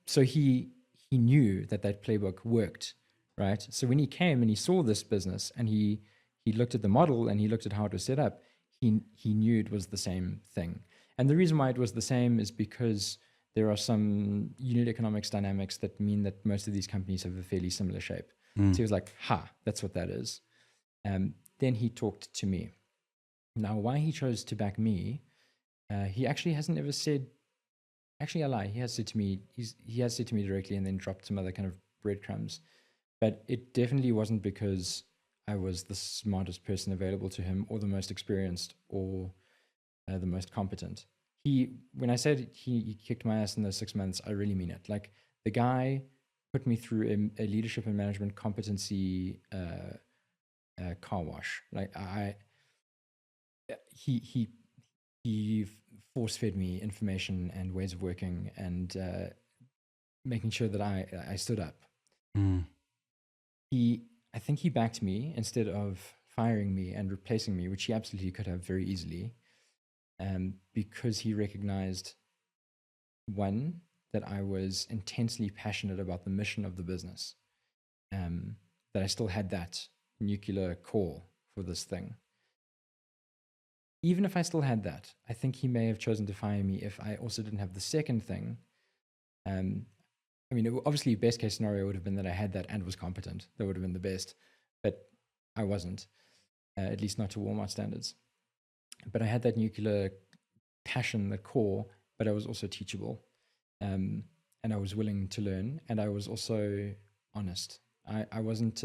So he knew that playbook worked, right? So when he came and he saw this business and he looked at the model and he looked at how it was set up, he knew it was the same thing. And the reason why it was the same is because there are some unit economics dynamics that mean that most of these companies have a fairly similar shape. So he was like, that's what that is. Then he talked to me. Now, why he chose to back me, he actually hasn't ever said. Actually, I lie. He has said to me. He has said to me directly, and then dropped some other kind of breadcrumbs. But it definitely wasn't because I was the smartest person available to him, or the most experienced, or the most competent. When I said he kicked my ass in those 6 months, I really mean it. Like, the guy put me through a leadership and management competency car wash. Like, he force fed me information and ways of working and making sure that I stood up. I think he backed me instead of firing me and replacing me, which he absolutely could have very easily, because he recognized, one, that I was intensely passionate about the mission of the business, that I still had that nuclear core for this thing. Even if I still had that, I think he may have chosen to fire me if I also didn't have the second thing. I mean, obviously, best case scenario would have been that I had that and was competent. That would have been the best, but I wasn't, at least not to Walmart standards. But I had that nuclear passion, the core, but I was also teachable, and I was willing to learn, and I was also honest. I wasn't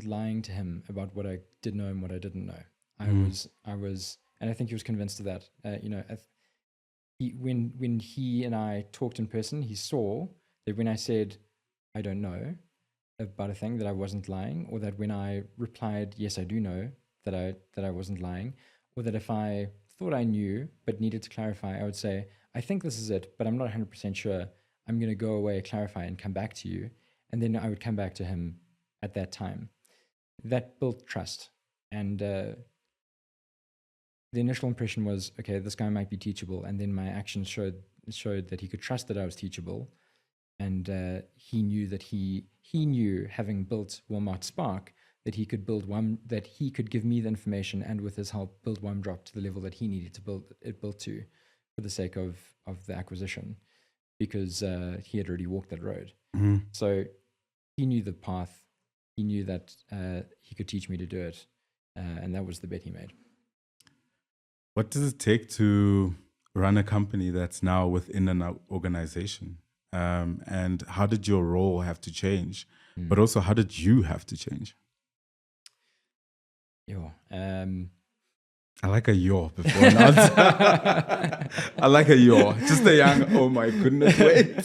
lying to him about what I did know and what I didn't know. I was, and I think he was convinced of that. When he and I talked in person, he saw that when I said I don't know about a thing, that I wasn't lying, or that when I replied yes I do know, that I wasn't lying, or that if I thought I knew but needed to clarify, I would say I think this is it, but I'm not 100% sure. I'm going to go away, clarify, and come back to you, and then I would come back to him at that time. That built trust, and the initial impression was, okay, this guy might be teachable, and then my actions showed that he could trust that I was teachable, and he knew that he knew, having built Walmart Spark, that he could that he could give me the information, and with his help build WumDrop to the level that he needed to build it to, for the sake of the acquisition, because he had already walked that road. So he knew the path. He knew that he could teach me to do it, and that was the bet he made. What does it take to run a company that's now within an organization? And how did your role have to change? But also, how did you have to change? I like a yaw before an answer. I like a yaw. Just a young, oh my goodness, wait.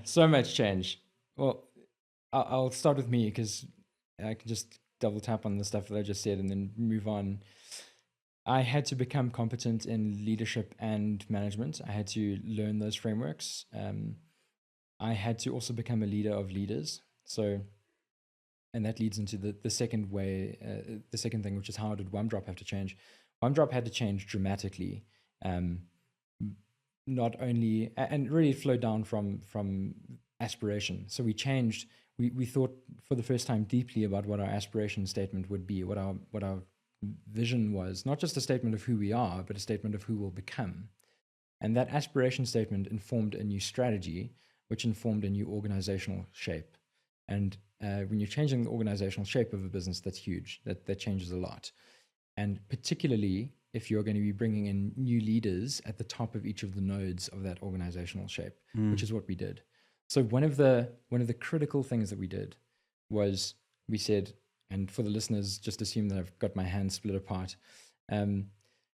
So much change. Well, I'll start with me, because I can just double tap on the stuff that I just said and then move on. I had to become competent in leadership and management. I had to learn those frameworks. I had to also become a leader of leaders. And that leads into the second way, the second thing, which is how did WumDrop have to change? WumDrop had to change dramatically. Not only, and really flowed down from aspiration. So we changed. We thought for the first time deeply about what our aspiration statement would be, what our vision was, not just a statement of who we are, but a statement of who we'll become. And that aspiration statement informed a new strategy, which informed a new organizational shape. And when you're changing the organizational shape of a business, that's huge. That changes a lot. And particularly if you're going to be bringing in new leaders at the top of each of the nodes of that organizational shape, which is what we did. So one of the critical things that we did was we said, and for the listeners, just assume that I've got my hands split apart.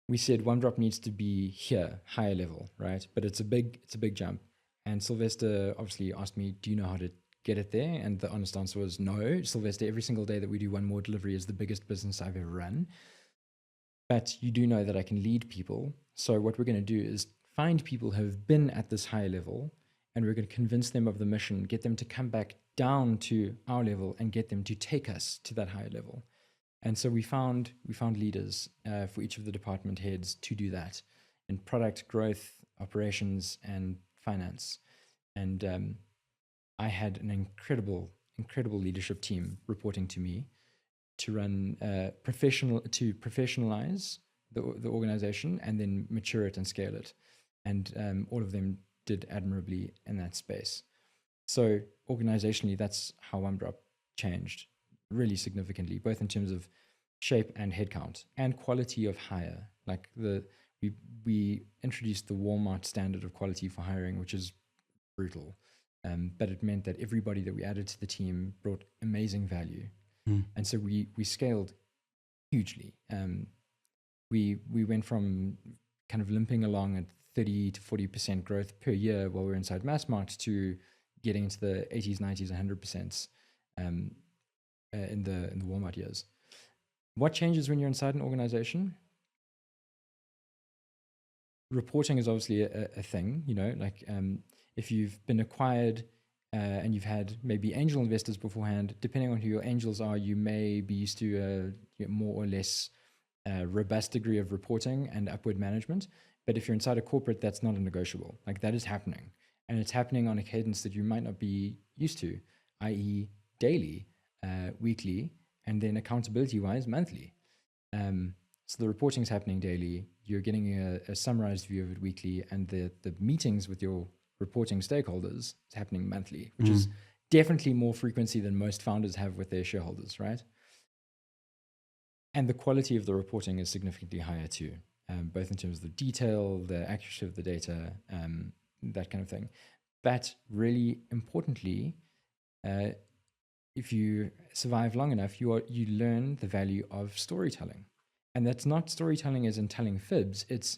We said WumDrop needs to be here, higher level, right? But it's a big jump. And Sylvester obviously asked me, do you know how to get it there? And the honest answer was no. Sylvester, every single day that we do one more delivery is the biggest business I've ever run. But you do know that I can lead people. So what we're going to do is find people who have been at this high level, and we're going to convince them of the mission, get them to come back down to our level, and get them to take us to that higher level. And so we found leaders for each of the department heads to do that in product growth, operations, and finance. And I had an incredible leadership team reporting to me to run professionalize the organization and then mature it and scale it. And all of them did admirably in that space. So organizationally, that's how WumDrop changed really significantly, both in terms of shape and headcount and quality of hire. Like we introduced the Walmart standard of quality for hiring, which is brutal. But it meant that everybody that we added to the team brought amazing value. And so we scaled hugely. We went from kind of limping along at 30 to 40% growth per year while we were inside Massmart to getting into the 80s, 90s, 100% in the Walmart years. What changes when you're inside an organization? Reporting is obviously a thing, like if you've been acquired and you've had maybe angel investors beforehand, depending on who your angels are, you may be used to more or less robust degree of reporting and upward management. But if you're inside a corporate, that's not a negotiable. Like that is happening. And it's happening on a cadence that you might not be used to, i.e. daily, weekly, and then accountability-wise, monthly. So the reporting is happening daily. You're getting a summarized view of it weekly, and the meetings with your reporting stakeholders is happening monthly, which is definitely more frequency than most founders have with their shareholders, right? And the quality of the reporting is significantly higher too, both in terms of the detail, the accuracy of the data, that kind of thing. But really importantly, if you survive long enough, you learn the value of storytelling. And that's not storytelling as in telling fibs. It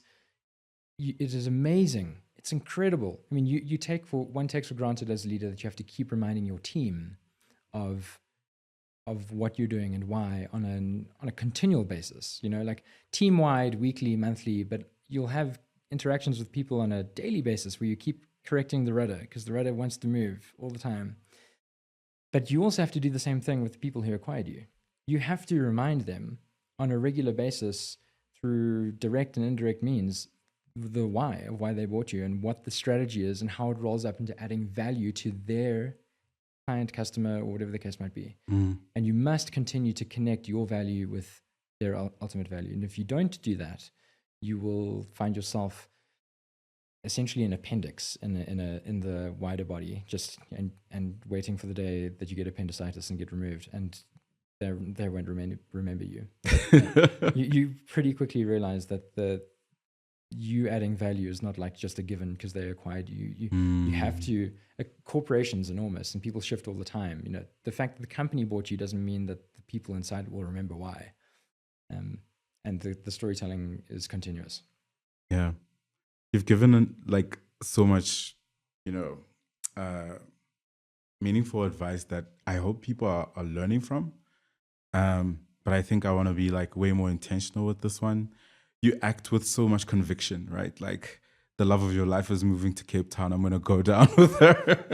is amazing. It's incredible. I mean, one takes for granted as a leader that you have to keep reminding your team of what you're doing and why on a continual basis, like team-wide, weekly, monthly, but you'll have interactions with people on a daily basis where you keep correcting the rudder because the rudder wants to move all the time. But you also have to do the same thing with the people who acquired you. You have to remind them on a regular basis through direct and indirect means the why of why they bought you and what the strategy is and how it rolls up into adding value to their client, customer, or whatever the case might be. And you must continue to connect your value with their ultimate value. And if you don't do that, you will find yourself essentially an appendix in the wider body, just and waiting for the day that you get appendicitis and get removed, and they won't remember you. You pretty quickly realize that you adding value is not like just a given because they acquired you. You have to. A corporation's enormous and people shift all the time. The fact that the company bought you doesn't mean that the people inside will remember why. And the storytelling is continuous. Yeah, you've given like so much, meaningful advice that I hope people are learning from. But I think I want to be like way more intentional with this one. You act with so much conviction, right? Like the love of your life is moving to Cape Town. I'm going to go down with her.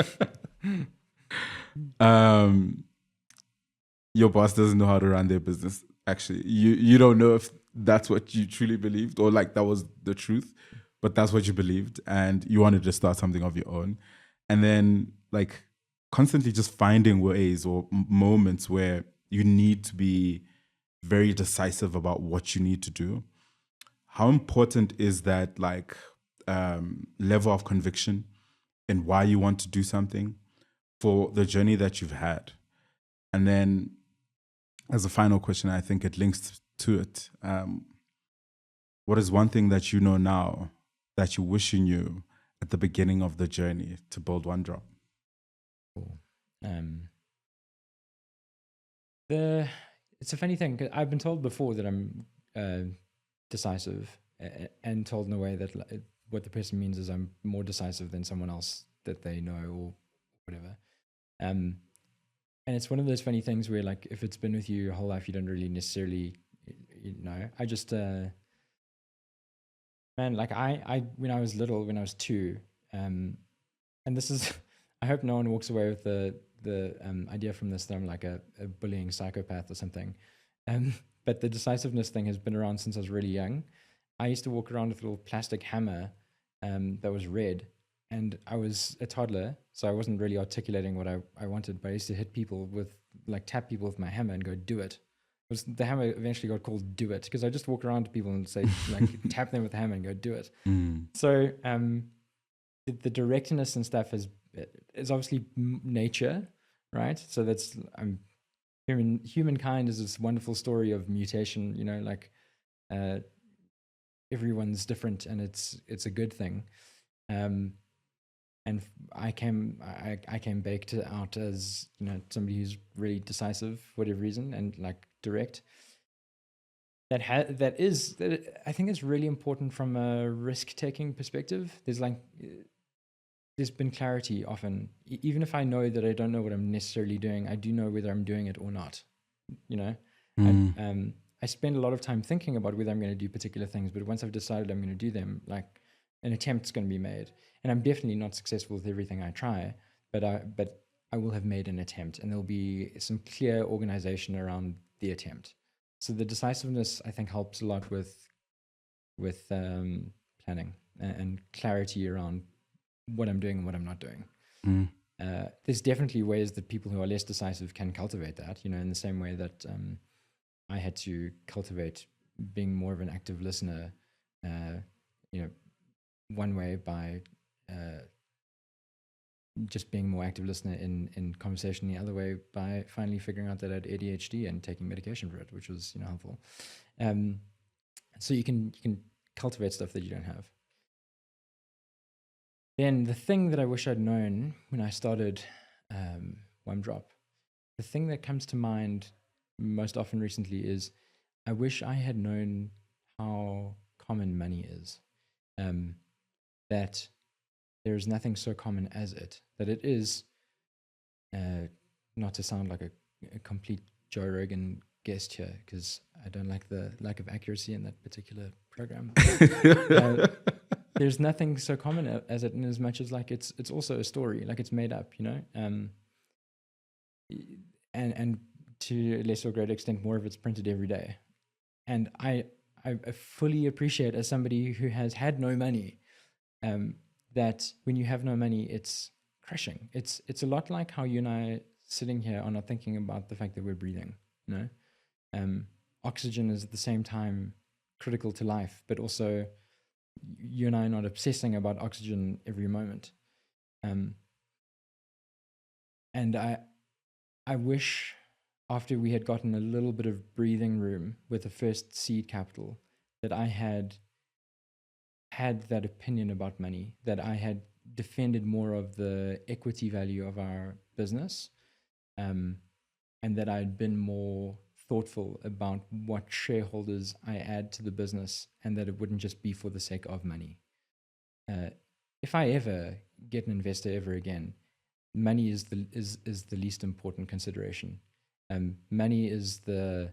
Your boss doesn't know how to run their business. Actually, you don't know if that's what you truly believed or like that was the truth, but that's what you believed and you wanted to start something of your own. And then like constantly just finding ways or moments where you need to be very decisive about what you need to do. How important is that like level of conviction in why you want to do something for the journey that you've had? And then as a final question, I think it links to it. What is one thing that you know now that you wish you knew at the beginning of the journey to build WumDrop? Cool. It's a funny thing. 'Cause I've been told before that I'm decisive and told in a way that what the person means is I'm more decisive than someone else that they know or whatever. And it's one of those funny things where like if it's been with you your whole life, you don't really necessarily know. I just man, like I when I was little, when I was 2, and this is I hope no one walks away with the idea from this that I'm like a bullying psychopath or something. But the decisiveness thing has been around since I was really young. I used to walk around with a little plastic hammer that was red, and I was a toddler, so I wasn't really articulating what I wanted, but I used to hit people tap people with my hammer and go, do it. The hammer eventually got called Do It because I just walk around to people and say, like, tap them with the hammer and go, do it. So the directness and stuff is obviously nature, right? So that's humankind is this wonderful story of mutation, like everyone's different and it's a good thing. And I came baked out as somebody who's really decisive for whatever reason and like direct. That I think it's really important from a risk taking perspective. There's been clarity often, even if I know that I don't know what I'm necessarily doing, I do know whether I'm doing it or not. I spend a lot of time thinking about whether I'm going to do particular things, but once I've decided I'm going to do them, like an attempt's going to be made. And I'm definitely not successful with everything I try, but I will have made an attempt, and there'll be some clear organization around the attempt. So the decisiveness, I think, helps a lot with planning and clarity around what I'm doing and what I'm not doing. There's definitely ways that people who are less decisive can cultivate that, in the same way that I had to cultivate being more of an active listener, one way by just being more active listener in conversation, the other way by finally figuring out that I had ADHD and taking medication for it, which was helpful. So you can cultivate stuff that you don't have. Then the thing that I wish I'd known when I started WumDrop, the thing that comes to mind most often recently is I wish I had known how common money is. That there is nothing so common as it. That it is, not to sound like a complete Joe Rogan guest here, because I don't like the lack of accuracy in that particular program. There's nothing so common as it, in as much as like it's also a story, like it's made up, and to a less or greater extent, more of it's printed every day. And I fully appreciate, as somebody who has had no money, that when you have no money, it's crushing. It's a lot like how you and I sitting here are not thinking about the fact that we're breathing. Oxygen is at the same time critical to life, but also you and I are not obsessing about oxygen every moment. And I wish, after we had gotten a little bit of breathing room with the first seed capital, that I had that opinion about money, that I had defended more of the equity value of our business, and that I'd been more thoughtful about what shareholders I add to the business, and that it wouldn't just be for the sake of money. If I ever get an investor ever again, money is the least important consideration. Money is the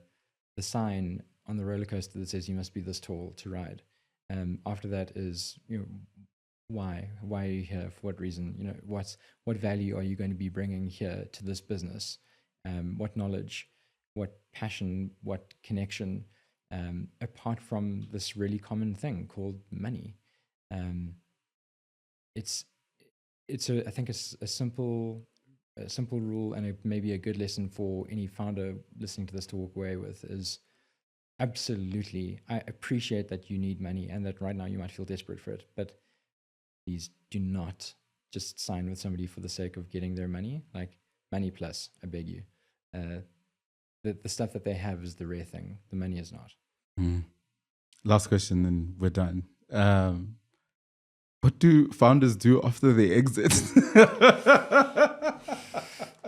sign on the roller coaster that says you must be this tall to ride. After that is, why are you here? For what reason? What value are you going to be bringing here to this business? What knowledge, what passion, what connection, apart from this really common thing called money. It's I think it's a simple rule, and maybe a good lesson for any founder listening to this to walk away with is, absolutely, I appreciate that you need money and that right now you might feel desperate for it, but please do not just sign with somebody for the sake of getting their money. Like, money plus, I beg you. The stuff that they have is the rare thing. The money is not. Last question, and we're done. What do founders do after they exit?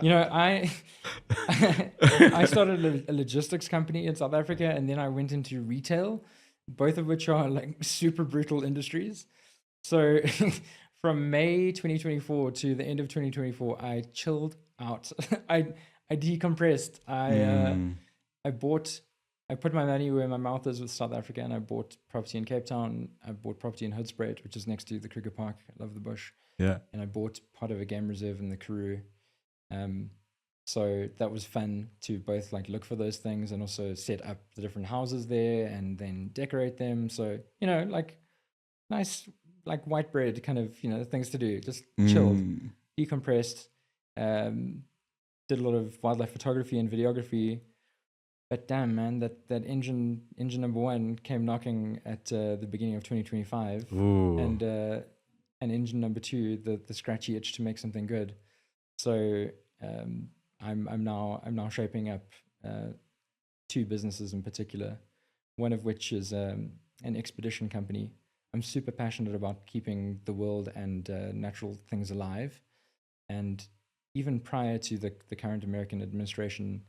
I started a logistics company in South Africa, and then I went into retail, both of which are like super brutal industries. So from May 2024 to the end of 2024, I chilled out. I decompressed. I put my money where my mouth is with South Africa, and I bought property in Cape Town. I bought property in Hoedspruit, which is next to the Kruger Park. I love the bush. Yeah. And I bought part of a game reserve in the Karoo. So that was fun to both like look for those things and also set up the different houses there and then decorate them. So, like nice, like white bread kind of, things to do. Just chilled, decompressed, did a lot of wildlife photography and videography. But damn, man, that engine number one came knocking at the beginning of 2025. Ooh. And engine number two, the scratchy itch to make something good. So I'm now shaping up two businesses in particular, one of which is an expedition company. I'm super passionate about keeping the world and natural things alive. And even prior to the current American administration,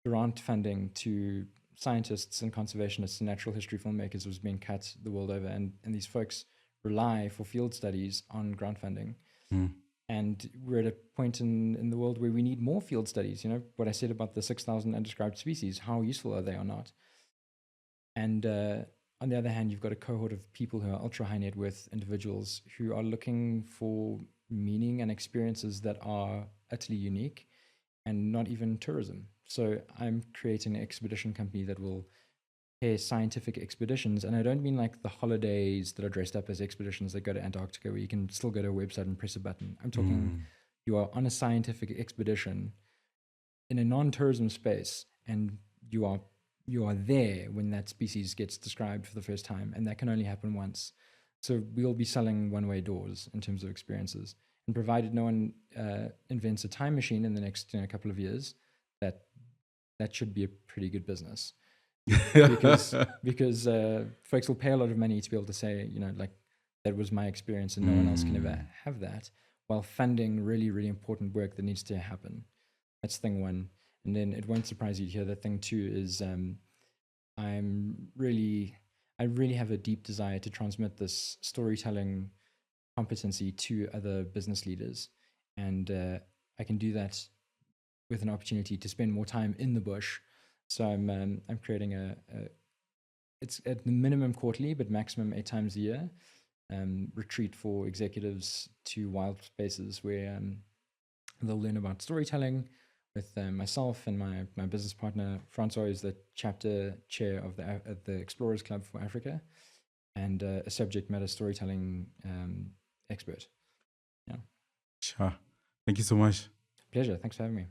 grant funding to scientists and conservationists and natural history filmmakers was being cut the world over. And these folks rely for field studies on grant funding. And we're at a point in the world where we need more field studies. What I said about the 6,000 undescribed species, how useful are they or not? And on the other hand, you've got a cohort of people who are ultra high net worth individuals who are looking for meaning and experiences that are utterly unique and not even tourism. So I'm creating an expedition company that will scientific expeditions, and I don't mean like the holidays that are dressed up as expeditions that go to Antarctica where you can still go to a website and press a button. I'm talking you are on a scientific expedition in a non-tourism space, and you are there when that species gets described for the first time, and that can only happen once. So we'll be selling one-way doors in terms of experiences, and provided no one invents a time machine in the next couple of years, that should be a pretty good business. because folks will pay a lot of money to be able to say, like, that was my experience and no one else can ever have that, while funding really, really important work that needs to happen. That's thing one. And then it won't surprise you to hear that thing two is I really have a deep desire to transmit this storytelling competency to other business leaders. And I can do that with an opportunity to spend more time in the bush. So I'm creating it's at the minimum quarterly, but maximum 8 times a year, retreat for executives to wild spaces where they'll learn about storytelling with myself and my business partner. Francois is the chapter chair of the Explorers Club for Africa, and a subject matter storytelling expert. Yeah. Sure. Thank you so much. Pleasure. Thanks for having me.